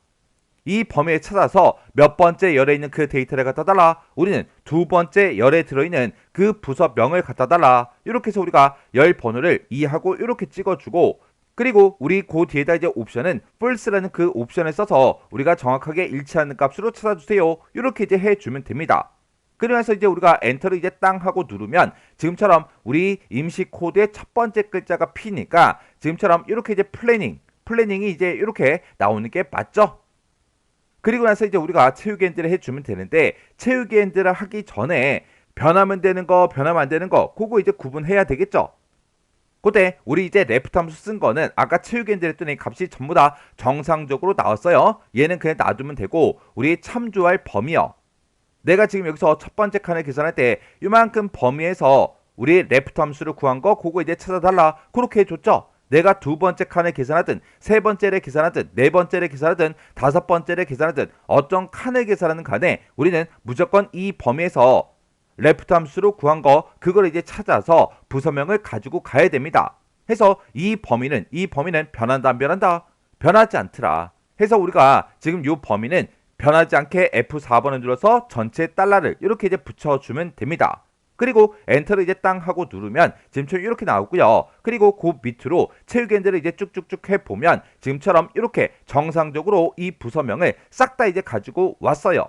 S1: 이 범위에 찾아서 몇 번째 열에 있는 그 데이터를 갖다 달라. 우리는 두 번째 열에 들어있는 그 부서명을 갖다 달라. 이렇게 해서 우리가 열 번호를 2하고 이렇게 찍어주고 그리고 우리 그 뒤에다 이제 옵션은 false라는 그 옵션을 써서 우리가 정확하게 일치하는 값으로 찾아주세요. 이렇게 이제 해주면 됩니다. 그러면서 이제 우리가 엔터를 이제 땅 하고 누르면 지금처럼 우리 임시 코드의 첫 번째 글자가 P니까 지금처럼 이렇게 이제 플래닝이 이제 이렇게 나오는 게 맞죠? 그리고 나서 이제 우리가 채우기 엔드를 해주면 되는데 채우기 엔드를 하기 전에 변하면 되는 거, 변하면 안 되는 거 그거 이제 구분해야 되겠죠? 그때 우리 이제 left 함수 쓴 거는 아까 채우기 엔드를 했더니 값이 전부 다 정상적으로 나왔어요. 얘는 그냥 놔두면 되고 우리 참조할 범위요. 내가 지금 여기서 첫 번째 칸을 계산할 때 이만큼 범위에서 우리 레프트 함수를 구한 거 그거 이제 찾아달라. 그렇게 해줬죠. 내가 두 번째 칸을 계산하든 세 번째를 계산하든 네 번째를 계산하든 다섯 번째를 계산하든 어떤 칸을 계산하는 간에 우리는 무조건 이 범위에서 레프트 함수로 구한 거 그걸 이제 찾아서 부서명을 가지고 가야 됩니다. 해서 이 범위는 변한다 안 변한다? 변하지 않더라. 해서 우리가 지금 이 범위는 변하지 않게 F4번을 눌러서 전체 달러를 이렇게 이제 붙여주면 됩니다. 그리고 엔터를 이제 땅 하고 누르면 지금처럼 이렇게 나오고요. 그리고 그 밑으로 체육엔드를 이제 쭉쭉쭉 해보면 지금처럼 이렇게 정상적으로 이 부서명을 싹 다 이제 가지고 왔어요.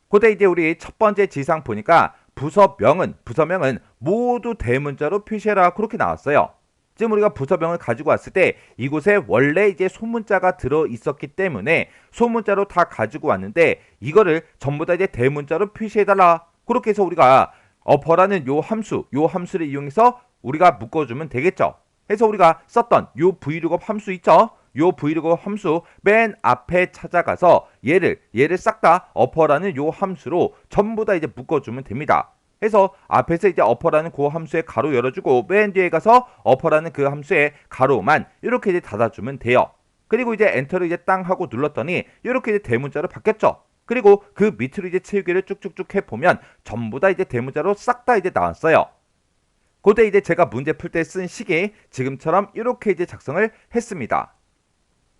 S1: 그때 이제 우리 첫 번째 지상 보니까 부서명은 모두 대문자로 표시해라 그렇게 나왔어요. 지금 우리가 부서명을 가지고 왔을 때 이곳에 원래 이제 소문자가 들어 있었기 때문에 소문자로 다 가지고 왔는데 이거를 전부 다 이제 대문자로 표시해달라. 그렇게 해서 우리가 어퍼라는 요 함수를 이용해서 우리가 묶어주면 되겠죠. 해서 우리가 썼던 요 vlookup 함수 있죠. 요 vlookup 함수 맨 앞에 찾아가서 얘를 싹 다 어퍼라는 요 함수로 전부 다 이제 묶어주면 됩니다. 해서 앞에서 이제 어퍼라는 그 함수의 가로 열어주고 맨 뒤에 가서 어퍼라는 그 함수의 가로만 이렇게 이제 닫아주면 돼요. 그리고 이제 엔터를 이제 땅 하고 눌렀더니 이렇게 이제 대문자로 바뀌었죠. 그리고 그 밑으로 이제 채우기를 쭉쭉쭉 해보면 전부 다 이제 대문자로 싹 다 이제 나왔어요. 그때 이제 제가 문제 풀 때 쓴 식이 지금처럼 이렇게 이제 작성을 했습니다.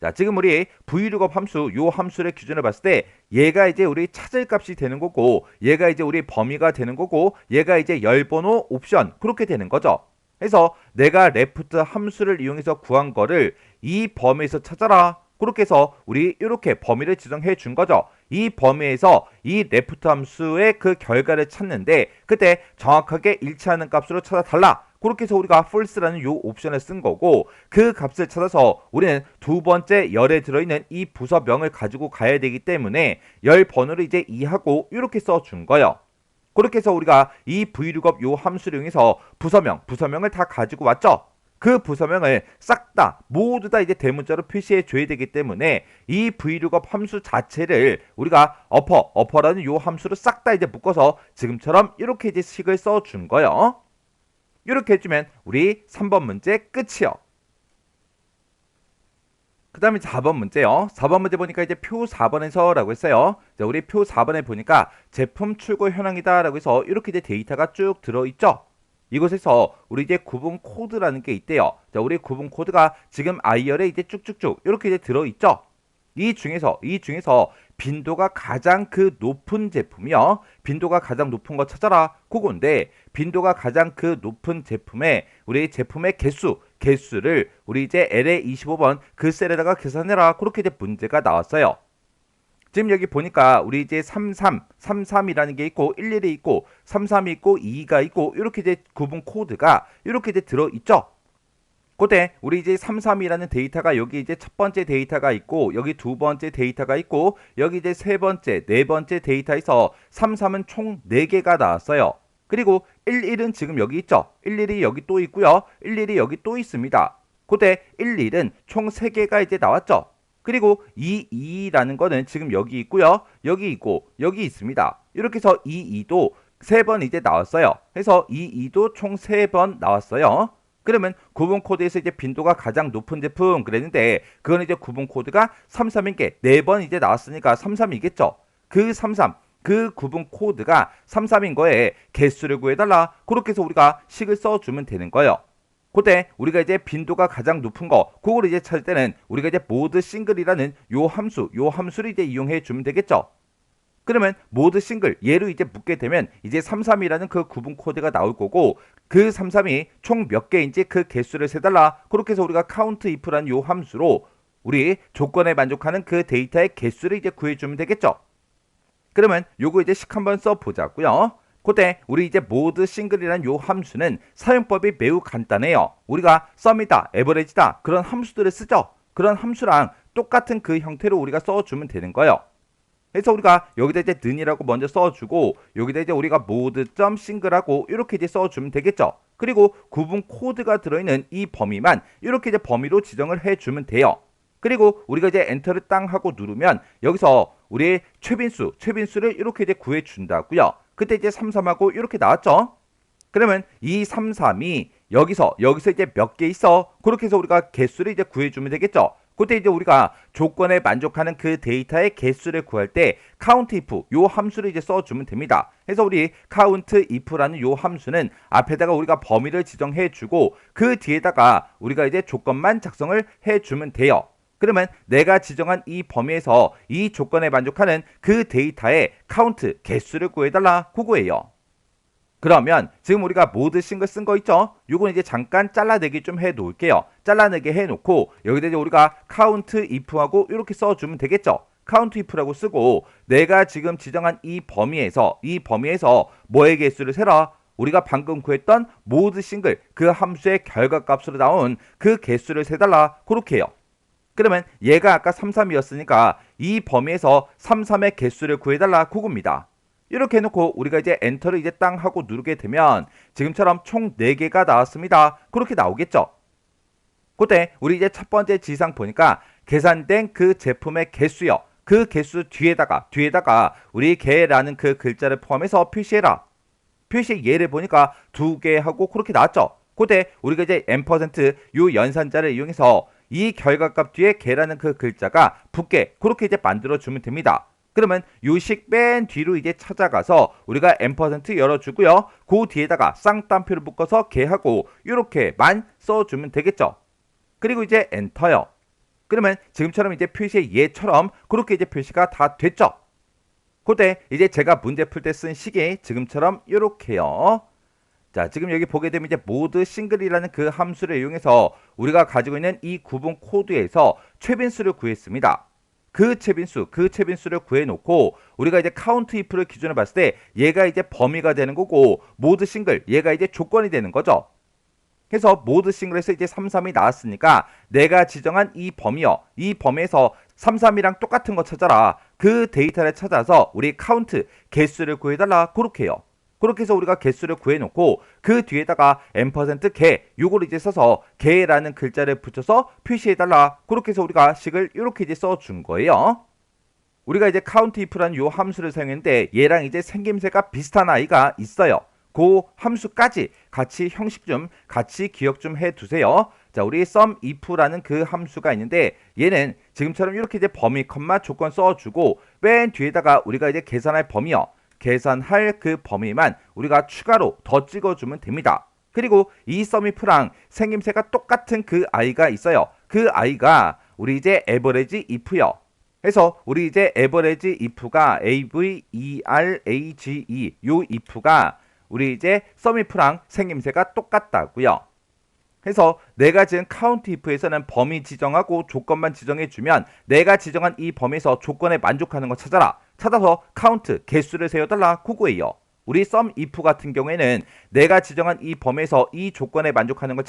S1: 자, 지금 우리 vlookup 함수, 요 함수를 기준으로 봤을 때 얘가 이제 우리 찾을 값이 되는 거고 얘가 이제 우리 범위가 되는 거고 얘가 이제 열번호 옵션 그렇게 되는 거죠. 그래서 내가 레프트 함수를 이용해서 구한 거를 이 범위에서 찾아라. 그렇게 해서 우리 이렇게 범위를 지정해 준 거죠. 이 범위에서 이 레프트 함수의 그 결과를 찾는데 그때 정확하게 일치하는 값으로 찾아달라. 그렇게 해서 우리가 false라는 요 옵션을 쓴 거고 그 값을 찾아서 우리는 두 번째 열에 들어있는 이 부서명을 가지고 가야 되기 때문에 열 번호를 이제 2하고 이렇게 써준 거예요. 그렇게 해서 우리가 이 vlookup 요 함수를 이용해서 부서명을 다 가지고 왔죠. 그 부서명을 싹 다 모두 다 이제 대문자로 표시해 줘야 되기 때문에 이 vlookup 함수 자체를 우리가 어퍼라는 요 함수로 싹 다 이제 묶어서 지금처럼 이렇게 이제 식을 써준 거예요. 이렇게 해주면 우리 3번 문제 끝이요. 그 다음에 4번 문제요. 4번 문제 보니까 이제 표 4번에서 라고 했어요. 자, 우리 표 4번에 보니까 제품 출고 현황이다 라고 해서 이렇게 이제 데이터가 쭉 들어있죠. 이곳에서 우리 이제 구분 코드라는 게 있대요. 자, 우리 구분 코드가 지금 아이열에 이제 쭉쭉쭉 이렇게 이제 들어있죠. 이 중에서 빈도가 가장 그 높은 제품이요. 빈도가 가장 높은 거 찾아라. 그건데 빈도가 가장 그 높은 제품의 우리 제품의 개수를 우리 이제 LA 25번 그 셀에다가 계산해라. 그렇게 이제 문제가 나왔어요. 지금 여기 보니까 우리 이제 33이라는 게 있고 11이 있고 33이 있고 2가 있고 이렇게 이제 구분 코드가 이렇게 이제 들어 있죠. 그때 우리 이제 33이라는 데이터가 여기 이제 첫 번째 데이터가 있고 여기 두 번째 데이터가 있고 여기 이제 세 번째, 네 번째 데이터에서 33은 총 4개가 나왔어요. 그리고 11은 지금 여기 있죠. 11이 여기 또 있고요. 11이 여기 또 있습니다. 그때 11은 총 3개가 이제 나왔죠. 그리고 22라는 거는 지금 여기 있고요. 여기 있고 여기 있습니다. 이렇게 해서 22도 3번 이제 나왔어요. 그래서 22도 총 3번 나왔어요. 그러면 구분 코드에서 이제 빈도가 가장 높은 제품 그랬는데 그건 이제 구분 코드가 33인 게 4번 이제 나왔으니까 33이겠죠. 그 33, 그 구분 코드가 33인 거에 개수를 구해달라. 그렇게 해서 우리가 식을 써주면 되는 거예요. 그때 우리가 이제 빈도가 가장 높은 거 그걸 이제 찾을 때는 우리가 이제 모드 싱글이라는 요 함수를 이제 이용해 주면 되겠죠. 그러면 모드 싱글 얘로 이제 묶게 되면 이제 33이라는 그 구분 코드가 나올 거고 그 33이 총 몇 개인지 그 개수를 세달라. 그렇게 해서 우리가 count if라는 요 함수로 우리 조건에 만족하는 그 데이터의 개수를 이제 구해주면 되겠죠. 그러면 요거 이제 식 한번 써보자고요. 그때 우리 이제 모드 싱글이라는 요 함수는 사용법이 매우 간단해요. 우리가 썸이다, 에버리지다 그런 함수들을 쓰죠. 그런 함수랑 똑같은 그 형태로 우리가 써주면 되는 거예요. 그래서 우리가 여기다 이제 는이라고 먼저 써주고 여기다 이제 우리가 모드.점 싱글하고 이렇게 이제 써주면 되겠죠. 그리고 구분 코드가 들어있는 이 범위만 이렇게 이제 범위로 지정을 해주면 돼요. 그리고 우리가 이제 엔터를 땅 하고 누르면 여기서 우리의 최빈수를 이렇게 이제 구해준다고요. 그때 이제 33하고 이렇게 나왔죠. 그러면 이 33이 여기서 이제 몇 개 있어? 그렇게 해서 우리가 개수를 이제 구해주면 되겠죠. 그때 이제 우리가 조건에 만족하는 그 데이터의 개수를 구할 때 count if 요 함수를 이제 써주면 됩니다. 그래서 우리 count if라는 요 함수는 앞에다가 우리가 범위를 지정해주고 그 뒤에다가 우리가 이제 조건만 작성을 해주면 돼요. 그러면 내가 지정한 이 범위에서 이 조건에 만족하는 그 데이터의 count 개수를 구해달라 그거예요. 그러면 지금 우리가 모드 싱글 쓴 거 있죠? 요건 이제 잠깐 잘라내기 좀 해 놓을게요. 잘라내기 해 놓고 여기다 이제 우리가 count if하고 이렇게 써주면 되겠죠? count if라고 쓰고 내가 지금 지정한 이 범위에서 뭐의 개수를 세라? 우리가 방금 구했던 모드 싱글 그 함수의 결과값으로 나온 그 개수를 세달라 그렇게 해요. 그러면 얘가 아까 33이었으니까 이 범위에서 33의 개수를 구해달라 그겁니다. 이렇게 해놓고 우리가 이제 엔터를 이제 땅 하고 누르게 되면 지금처럼 총 4개가 나왔습니다. 그렇게 나오겠죠. 그때 우리 이제 첫 번째 지상 보니까 계산된 그 제품의 개수요. 그 개수 뒤에다가 우리 개라는 그 글자를 포함해서 표시해라. 표시 예를 보니까 2개 하고 그렇게 나왔죠. 그때 우리가 이제 n% 요 연산자를 이용해서 이 결과값 뒤에 개라는 그 글자가 붙게 그렇게 이제 만들어 주면 됩니다. 그러면 요식 맨 뒤로 이제 찾아가서 우리가 n% 열어주고요. 그 뒤에다가 쌍따옴표를 묶어서 개하고 이렇게만 써주면 되겠죠. 그리고 이제 엔터요. 그러면 지금처럼 이제 표시의 예처럼 그렇게 이제 표시가 다 됐죠. 그때 이제 제가 문제 풀 때 쓴 식이 지금처럼 이렇게요. 자, 지금 여기 보게 되면 이제 모드 싱글이라는 그 함수를 이용해서 우리가 가지고 있는 이 구분 코드에서 최빈수를 구했습니다. 그 최빈수를 구해놓고 우리가 이제 count if를 기준으로 봤을 때 얘가 이제 범위가 되는 거고 모드 싱글 얘가 이제 조건이 되는 거죠. 그래서 모드 싱글에서 이제 33이 나왔으니까 내가 지정한 이 범위요. 이 범위에서 33이랑 똑같은 거 찾아라. 그 데이터를 찾아서 우리 count 개수를 구해달라 그렇게 해요. 그렇게 해서 우리가 개수를 구해놓고 그 뒤에다가 n%개 요걸 이제 써서 개라는 글자를 붙여서 표시해달라. 그렇게 해서 우리가 식을 이렇게 이제 써준 거예요. 우리가 이제 count if라는 요 함수를 사용했는데 얘랑 이제 생김새가 비슷한 아이가 있어요. 그 함수까지 같이 형식 좀 같이 기억 좀 해두세요. 자, 우리 sum if라는 그 함수가 있는데 얘는 지금처럼 이렇게 이제 범위 컴마 조건 써주고 맨 뒤에다가 우리가 이제 계산할 범위요. 계산할 그 범위만 우리가 추가로 더 찍어주면 됩니다. 그리고 이 sumif랑 생김새가 똑같은 그 아이가 있어요. 그 아이가 우리 이제 average if요. 그래서 우리 이제 average if가 average 요 if가 우리 이제 sumif랑 생김새가 똑같다고요. 그래서 내가 지금 count if에서는 범위 지정하고 조건만 지정해주면 내가 지정한 이 범위에서 조건에 만족하는 거 찾아서 count 개수를 세워달라 그거예요. 우리 sum if 같은 경우에는 내가 지정한 이 범위에서 이 조건에 만족하는 걸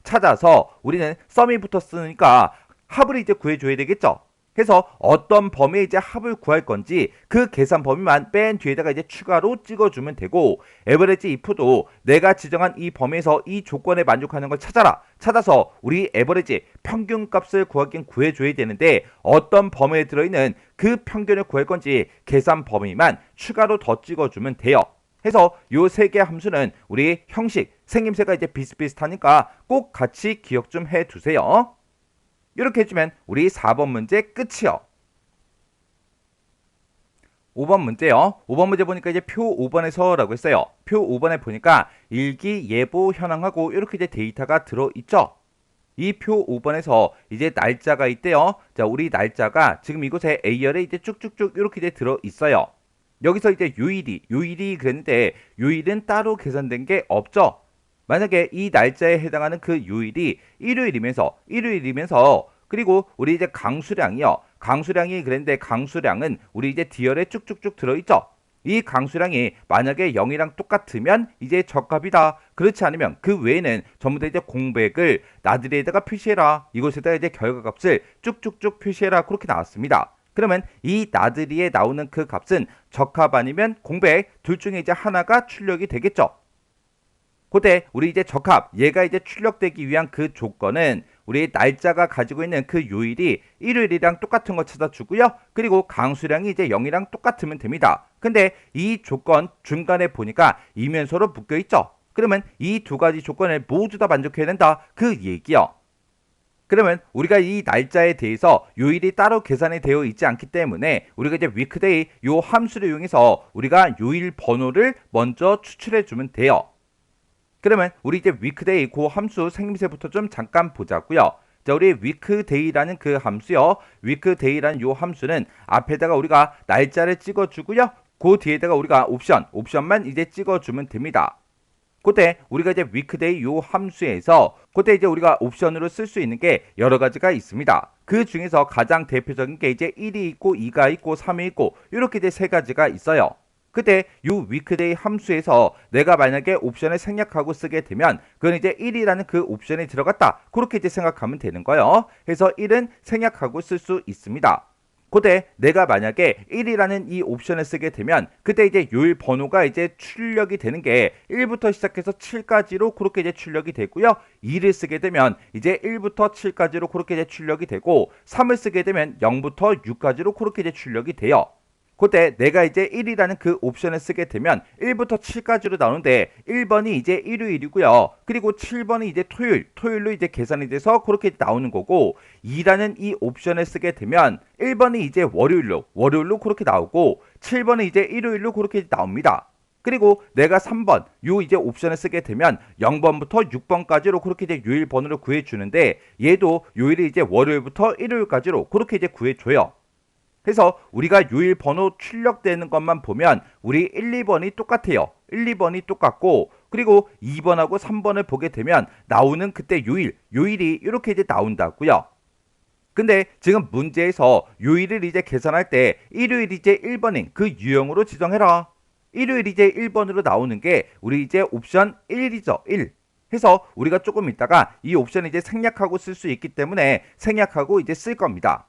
S1: 찾아서 우리는 sum이 붙었으니까 합을 이제 구해줘야 되겠죠. 그래서 어떤 범위에 이제 합을 구할 건지 그 계산 범위만 맨 뒤에다가 이제 추가로 찍어주면 되고 average if도 내가 지정한 이 범위에서 이 조건에 만족하는 걸 찾아서 우리 average 평균 값을 구하긴 구해줘야 되는데 어떤 범위에 들어있는 그 평균을 구할 건지 계산 범위만 추가로 더 찍어주면 돼요. 해서 요 세 개 함수는 우리 형식 생김새가 이제 비슷비슷하니까 꼭 같이 기억 좀 해두세요. 이렇게 해주면 우리 4번 문제 끝이요. 5번 문제요. 5번 문제 보니까 이제 표 5번에서 라고 했어요. 표 5번에 보니까 일기, 예보, 현황하고 이렇게 이제 데이터가 들어있죠. 이 표 5번에서 이제 날짜가 있대요. 자, 우리 날짜가 지금 이곳에 A열에 이제 쭉쭉쭉 이렇게 이제 들어있어요. 여기서 이제 요일이 그랬는데 요일은 따로 계산된 게 없죠. 만약에 이 날짜에 해당하는 그 요일이 일요일이면서 그리고 우리 이제 강수량이 그랬는데 강수량은 우리 이제 D열에 쭉쭉쭉 들어있죠. 이 강수량이 만약에 0이랑 똑같으면 이제 적합이다. 그렇지 않으면 그 외에는 전부 다 이제 공백을 나들이에다가 표시해라. 이곳에다 이제 결과값을 쭉쭉쭉 표시해라. 그렇게 나왔습니다. 그러면 이 나들이에 나오는 그 값은 적합 아니면 공백 둘 중에 이제 하나가 출력이 되겠죠. 그때 우리 이제 적합 얘가 이제 출력되기 위한 그 조건은 우리 날짜가 가지고 있는 그 요일이 일요일이랑 똑같은 거 찾아주고요. 그리고 강수량이 이제 0이랑 똑같으면 됩니다. 근데 이 조건 중간에 보니까 이면서로 묶여 있죠. 그러면 이 두 가지 조건을 모두 다 만족해야 된다. 그 얘기요. 그러면 우리가 이 날짜에 대해서 요일이 따로 계산이 되어 있지 않기 때문에 우리가 이제 weekday 요 함수를 이용해서 우리가 요일 번호를 먼저 추출해 주면 돼요. 그러면 우리 이제 weekday 그 함수 생김새부터 좀 잠깐 보자고요. 자, 우리 weekday라는 그 함수요. weekday라는 요 함수는 앞에다가 우리가 날짜를 찍어주고요. 그 뒤에다가 우리가 옵션만 이제 찍어주면 됩니다. 그때 우리가 이제 weekday 요 함수에서 그때 이제 우리가 옵션으로 쓸 수 있는 게 여러 가지가 있습니다. 그 중에서 가장 대표적인 게 이제 1이 있고 2가 있고 3이 있고 이렇게 이제 세 가지가 있어요. 그때 요 weekday 함수에서 내가 만약에 옵션을 생략하고 쓰게 되면 그건 이제 1이라는 그 옵션이 들어갔다. 그렇게 이제 생각하면 되는 거예요. 그래서 1은 생략하고 쓸 수 있습니다. 그때 내가 만약에 1이라는 이 옵션을 쓰게 되면 그때 이제 요일 번호가 이제 출력이 되는 게 1부터 시작해서 7까지로 그렇게 이제 출력이 되고요. 2를 쓰게 되면 이제 1부터 7까지로 그렇게 이제 출력이 되고 3을 쓰게 되면 0부터 6까지로 그렇게 이제 출력이 돼요. 그때 내가 이제 1이라는 그 옵션을 쓰게 되면 1부터 7까지로 나오는데 1번이 이제 일요일이고요. 그리고 7번이 이제 토요일로 이제 계산이 돼서 그렇게 나오는 거고 2라는 이 옵션을 쓰게 되면 1번이 이제 월요일로 그렇게 나오고 7번이 이제 일요일로 그렇게 나옵니다. 그리고 내가 3번 요 이제 옵션을 쓰게 되면 0번부터 6번까지로 그렇게 이제 요일 번호를 구해 주는데 얘도 요일이 이제 월요일부터 일요일까지로 그렇게 이제 구해 줘요. 그래서 우리가 요일 번호 출력되는 것만 보면 우리 1, 2번이 똑같아요. 1, 2번이 똑같고 그리고 2번하고 3번을 보게 되면 나오는 그때 요일이 이렇게 이제 나온다고요. 근데 지금 문제에서 요일을 이제 계산할 때 일요일 이제 1번인 그 유형으로 지정해라. 일요일 이제 1번으로 나오는 게 우리 이제 옵션 1이죠. 1. 해서 우리가 조금 있다가 이 옵션 이제 생략하고 쓸 수 있기 때문에 생략하고 이제 쓸 겁니다.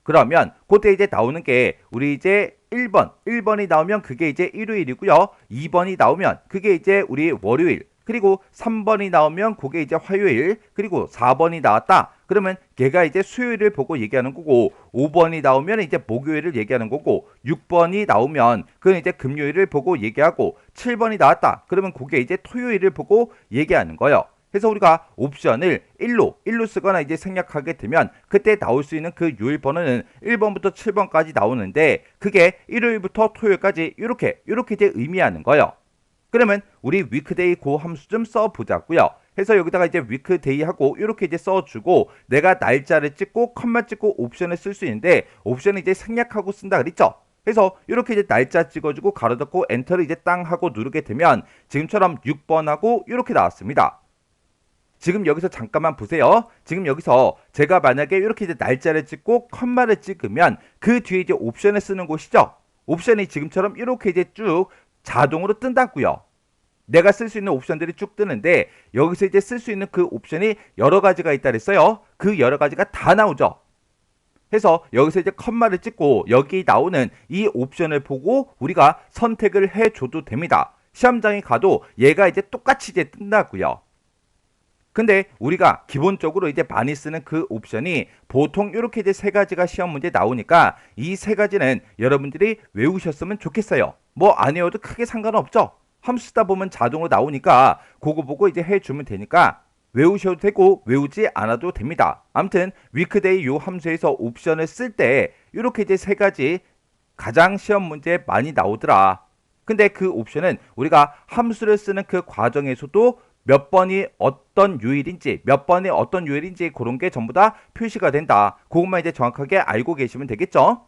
S1: 그러면 그때 이제 나오는 게 우리 이제 1번이 나오면 그게 이제 일요일이고요. 2번이 나오면 그게 이제 우리 월요일. 그리고 3번이 나오면 그게 이제 화요일. 그리고 4번이 나왔다. 그러면 걔가 이제 수요일을 보고 얘기하는 거고 5번이 나오면 이제 목요일을 얘기하는 거고 6번이 나오면 그건 이제 금요일을 보고 얘기하고 7번이 나왔다. 그러면 그게 이제 토요일을 보고 얘기하는 거예요. 그래서 우리가 옵션을 1로 쓰거나 이제 생략하게 되면 그때 나올 수 있는 그 요일 번호는 1번부터 7번까지 나오는데 그게 일요일부터 토요일까지 이렇게 이제 의미하는 거예요. 그러면 우리 weekday 그 함수 좀 써보자고요. 해서 여기다가 이제 weekday 하고 이렇게 이제 써주고 내가 날짜를 찍고 컴마 찍고 옵션을 쓸 수 있는데 옵션을 이제 생략하고 쓴다 그랬죠. 그래서 이렇게 이제 날짜 찍어주고 가로 닫고 엔터를 이제 땅 하고 누르게 되면 지금처럼 6번하고 이렇게 나왔습니다. 지금 여기서 잠깐만 보세요. 지금 여기서 제가 만약에 이렇게 이제 날짜를 찍고 컴마를 찍으면 그 뒤에 이제 옵션을 쓰는 곳이죠. 옵션이 지금처럼 이렇게 이제 쭉 자동으로 뜬다고요. 내가 쓸 수 있는 옵션들이 쭉 뜨는데 여기서 이제 쓸 수 있는 그 옵션이 여러 가지가 있다 그랬어요. 그 여러 가지가 다 나오죠. 해서 여기서 이제 컴마를 찍고 여기 나오는 이 옵션을 보고 우리가 선택을 해줘도 됩니다. 시험장에 가도 얘가 이제 똑같이 이제 뜬다고요. 근데 우리가 기본적으로 이제 많이 쓰는 그 옵션이 보통 이렇게 이제 세 가지가 시험 문제 나오니까 이 세 가지는 여러분들이 외우셨으면 좋겠어요. 뭐 안 외워도 크게 상관없죠. 함수 쓰다 보면 자동으로 나오니까 그거 보고 이제 해주면 되니까 외우셔도 되고 외우지 않아도 됩니다. 아무튼 weekday 요 함수에서 옵션을 쓸 때 이렇게 이제 세 가지 가장 시험 문제에 많이 나오더라. 근데 그 옵션은 우리가 함수를 쓰는 그 과정에서도 몇 번이 어떤 요일인지 그런 게 전부 다 표시가 된다. 그것만 이제 정확하게 알고 계시면 되겠죠.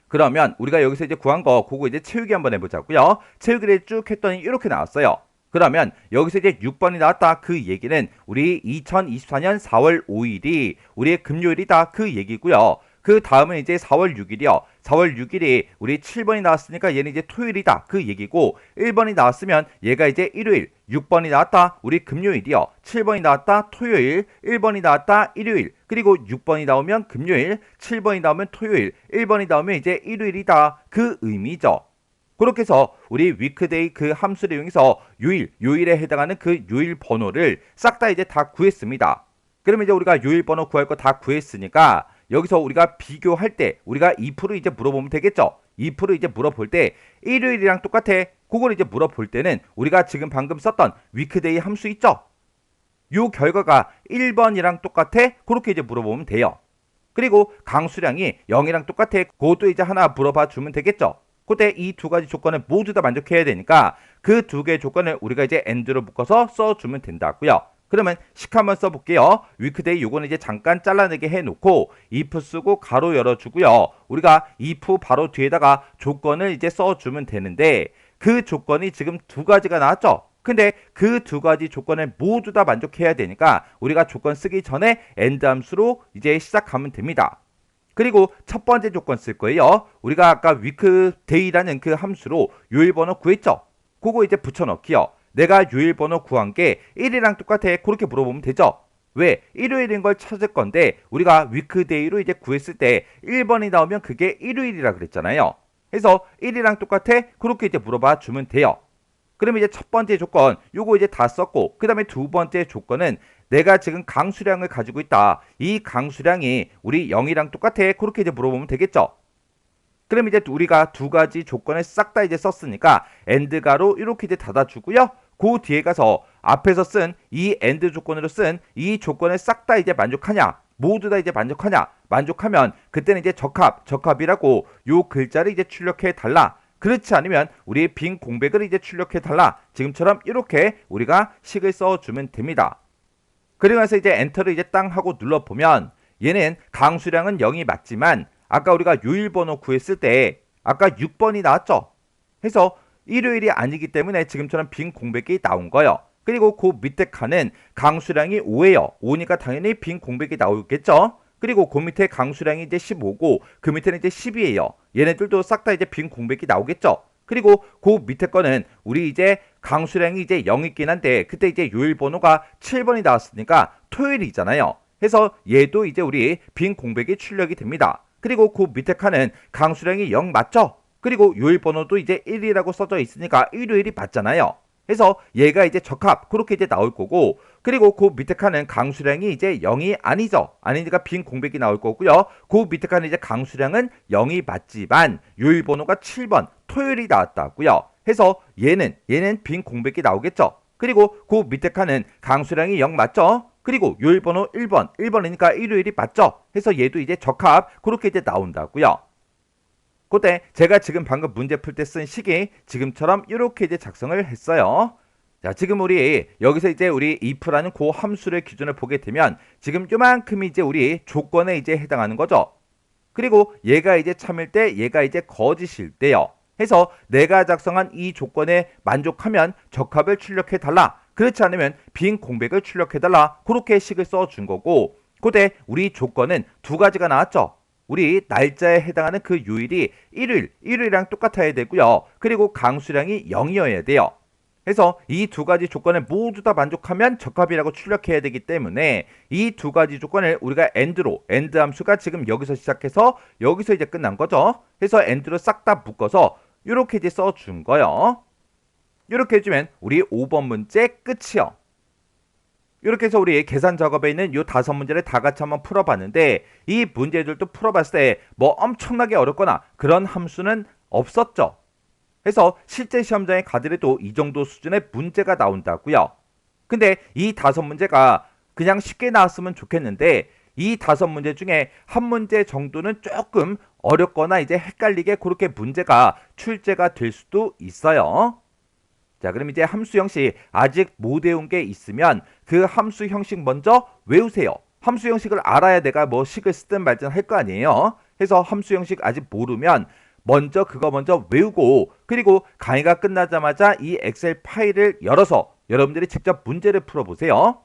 S1: 그러면 우리가 여기서 이제 구한 거 그거 이제 채우기 한번 해보자고요. 채우기를 쭉 했더니 이렇게 나왔어요. 그러면 여기서 이제 6번이 나왔다. 그 얘기는 우리 2024년 4월 5일이 우리의 금요일이다. 그 얘기고요. 그 다음은 이제 4월 6일이요. 4월 6일이 우리 7번이 나왔으니까 얘는 이제 토요일이다. 그 얘기고 1번이 나왔으면 얘가 이제 일요일, 6번이 나왔다. 우리 금요일이요. 7번이 나왔다. 토요일, 1번이 나왔다. 일요일, 그리고 6번이 나오면 금요일, 7번이 나오면 토요일, 1번이 나오면 이제 일요일이다. 그 의미죠. 그렇게 해서 우리 weekday 그 함수를 이용해서 요일에 해당하는 그 요일 번호를 싹 다 이제 다 구했습니다. 그러면 이제 우리가 요일 번호 구할 거 다 구했으니까 여기서 우리가 비교할 때 우리가 if 이제 물어보면 되겠죠. if 이제 물어볼 때 일요일이랑 똑같아. 그걸 이제 물어볼 때는 우리가 지금 방금 썼던 weekday 함수 있죠? 요 결과가 1번이랑 똑같아? 그렇게 이제 물어보면 돼요. 그리고 강수량이 0이랑 똑같아? 그것도 이제 하나 물어봐 주면 되겠죠? 그때 이 두 가지 조건을 모두 다 만족해야 되니까 그 두 개의 조건을 우리가 이제 and로 묶어서 써주면 된다고요. 그러면 식 한번 써볼게요. weekday 요거는 이제 잠깐 잘라내게 해놓고 if 쓰고 가로 열어주고요. 우리가 if 바로 뒤에다가 조건을 이제 써주면 되는데 그 조건이 지금 두 가지가 나왔죠? 근데 그 두 가지 조건을 모두 다 만족해야 되니까 우리가 조건 쓰기 전에 end 함수로 이제 시작하면 됩니다. 그리고 첫 번째 조건 쓸 거예요. 우리가 아까 weekday라는 그 함수로 요일번호 구했죠? 그거 이제 붙여넣기요. 내가 요일번호 구한 게 1이랑 똑같아. 그렇게 물어보면 되죠? 왜? 일요일인 걸 찾을 건데 우리가 weekday로 이제 구했을 때 1번이 나오면 그게 일요일이라 그랬잖아요. 그래서 1이랑 똑같아? 그렇게 이제 물어봐 주면 돼요. 그러면 이제 첫 번째 조건 요거 이제 다 썼고 그 다음에 두 번째 조건은 내가 지금 강수량을 가지고 있다. 이 강수량이 우리 0이랑 똑같아. 그렇게 이제 물어보면 되겠죠. 그럼 이제 우리가 두 가지 조건을 싹 다 이제 썼으니까 and 가로 이렇게 이제 닫아주고요. 그 뒤에 가서 앞에서 쓴 이 and 조건으로 쓴 이 조건을 싹 다 이제 만족하냐? 모두 다 이제 만족하냐? 만족하면 그때는 이제 적합이라고 요 글자를 이제 출력해 달라. 그렇지 않으면 우리 빈 공백을 이제 출력해 달라. 지금처럼 이렇게 우리가 식을 써주면 됩니다. 그리고 나서 이제 엔터를 이제 땅 하고 눌러보면 얘는 강수량은 0이 맞지만 아까 우리가 요일번호 구했을 때 아까 6번이 나왔죠? 해서 일요일이 아니기 때문에 지금처럼 빈 공백이 나온 거예요. 그리고 그 밑에 칸은 강수량이 5예요. 5니까 당연히 빈 공백이 나오겠죠? 그리고 그 밑에 강수량이 이제 15고 그 밑에는 이제 10이에요. 얘네들도 싹 다 이제 빈 공백이 나오겠죠? 그리고 그 밑에 거는 우리 이제 강수량이 이제 0이긴 한데 그때 이제 요일 번호가 7번이 나왔으니까 토요일이잖아요. 해서 얘도 이제 우리 빈 공백이 출력이 됩니다. 그리고 그 밑에 칸은 강수량이 0 맞죠? 그리고 요일 번호도 이제 1이라고 써져 있으니까 일요일이 맞잖아요. 해서 얘가 이제 적합 그렇게 이제 나올 거고 그리고 그 밑에 칸은 강수량이 이제 0이 아니죠. 아니니까 빈 공백이 나올 거고요. 그 밑에 칸은 이제 강수량은 0이 맞지만 요일 번호가 7번 토요일이 나왔다고요. 해서 얘는 빈 공백이 나오겠죠. 그리고 그 밑에 칸은 강수량이 0 맞죠? 그리고 요일 번호 1번이니까 일요일이 맞죠? 해서 얘도 이제 적합 그렇게 이제 나온다고요. 그때 제가 지금 방금 문제 풀 때 쓴 식이 지금처럼 이렇게 이제 작성을 했어요. 자, 지금 우리 여기서 이제 우리 if라는 그 함수를 기준을 보게 되면 지금 요만큼이 이제 우리 조건에 이제 해당하는 거죠. 그리고 얘가 이제 참일 때 얘가 이제 거짓일 때요. 해서 내가 작성한 이 조건에 만족하면 적합을 출력해 달라. 그렇지 않으면 빈 공백을 출력해 달라. 그렇게 식을 써준 거고 그때 우리 조건은 두 가지가 나왔죠. 우리 날짜에 해당하는 그 요일이 일요일이랑 똑같아야 되고요. 그리고 강수량이 0이어야 돼요. 그래서 이 두 가지 조건을 모두 다 만족하면 적합이라고 출력해야 되기 때문에 이 두 가지 조건을 우리가 end 함수가 지금 여기서 시작해서 여기서 이제 끝난 거죠. 그래서 end로 싹 다 묶어서 이렇게 이제 써준 거예요. 이렇게 해주면 우리 5번 문제 끝이요. 이렇게 해서 우리 계산 작업에 있는 이 5문제를 다 같이 한번 풀어봤는데 이 문제들도 풀어봤을 때 뭐 엄청나게 어렵거나 그런 함수는 없었죠. 그래서 실제 시험장에 가더라도 이 정도 수준의 문제가 나온다고요. 근데 이 5문제가 그냥 쉽게 나왔으면 좋겠는데 이 5문제 중에 한 문제 정도는 조금 어렵거나 이제 헷갈리게 그렇게 문제가 출제가 될 수도 있어요. 자, 그럼 이제 함수 형식 아직 못 외운 게 있으면 그 함수 형식 먼저 외우세요. 함수 형식을 알아야 내가 뭐 식을 쓰든 말든 할 거 아니에요. 그래서 함수 형식 아직 모르면 그거 먼저 외우고 그리고 강의가 끝나자마자 이 엑셀 파일을 열어서 여러분들이 직접 문제를 풀어보세요.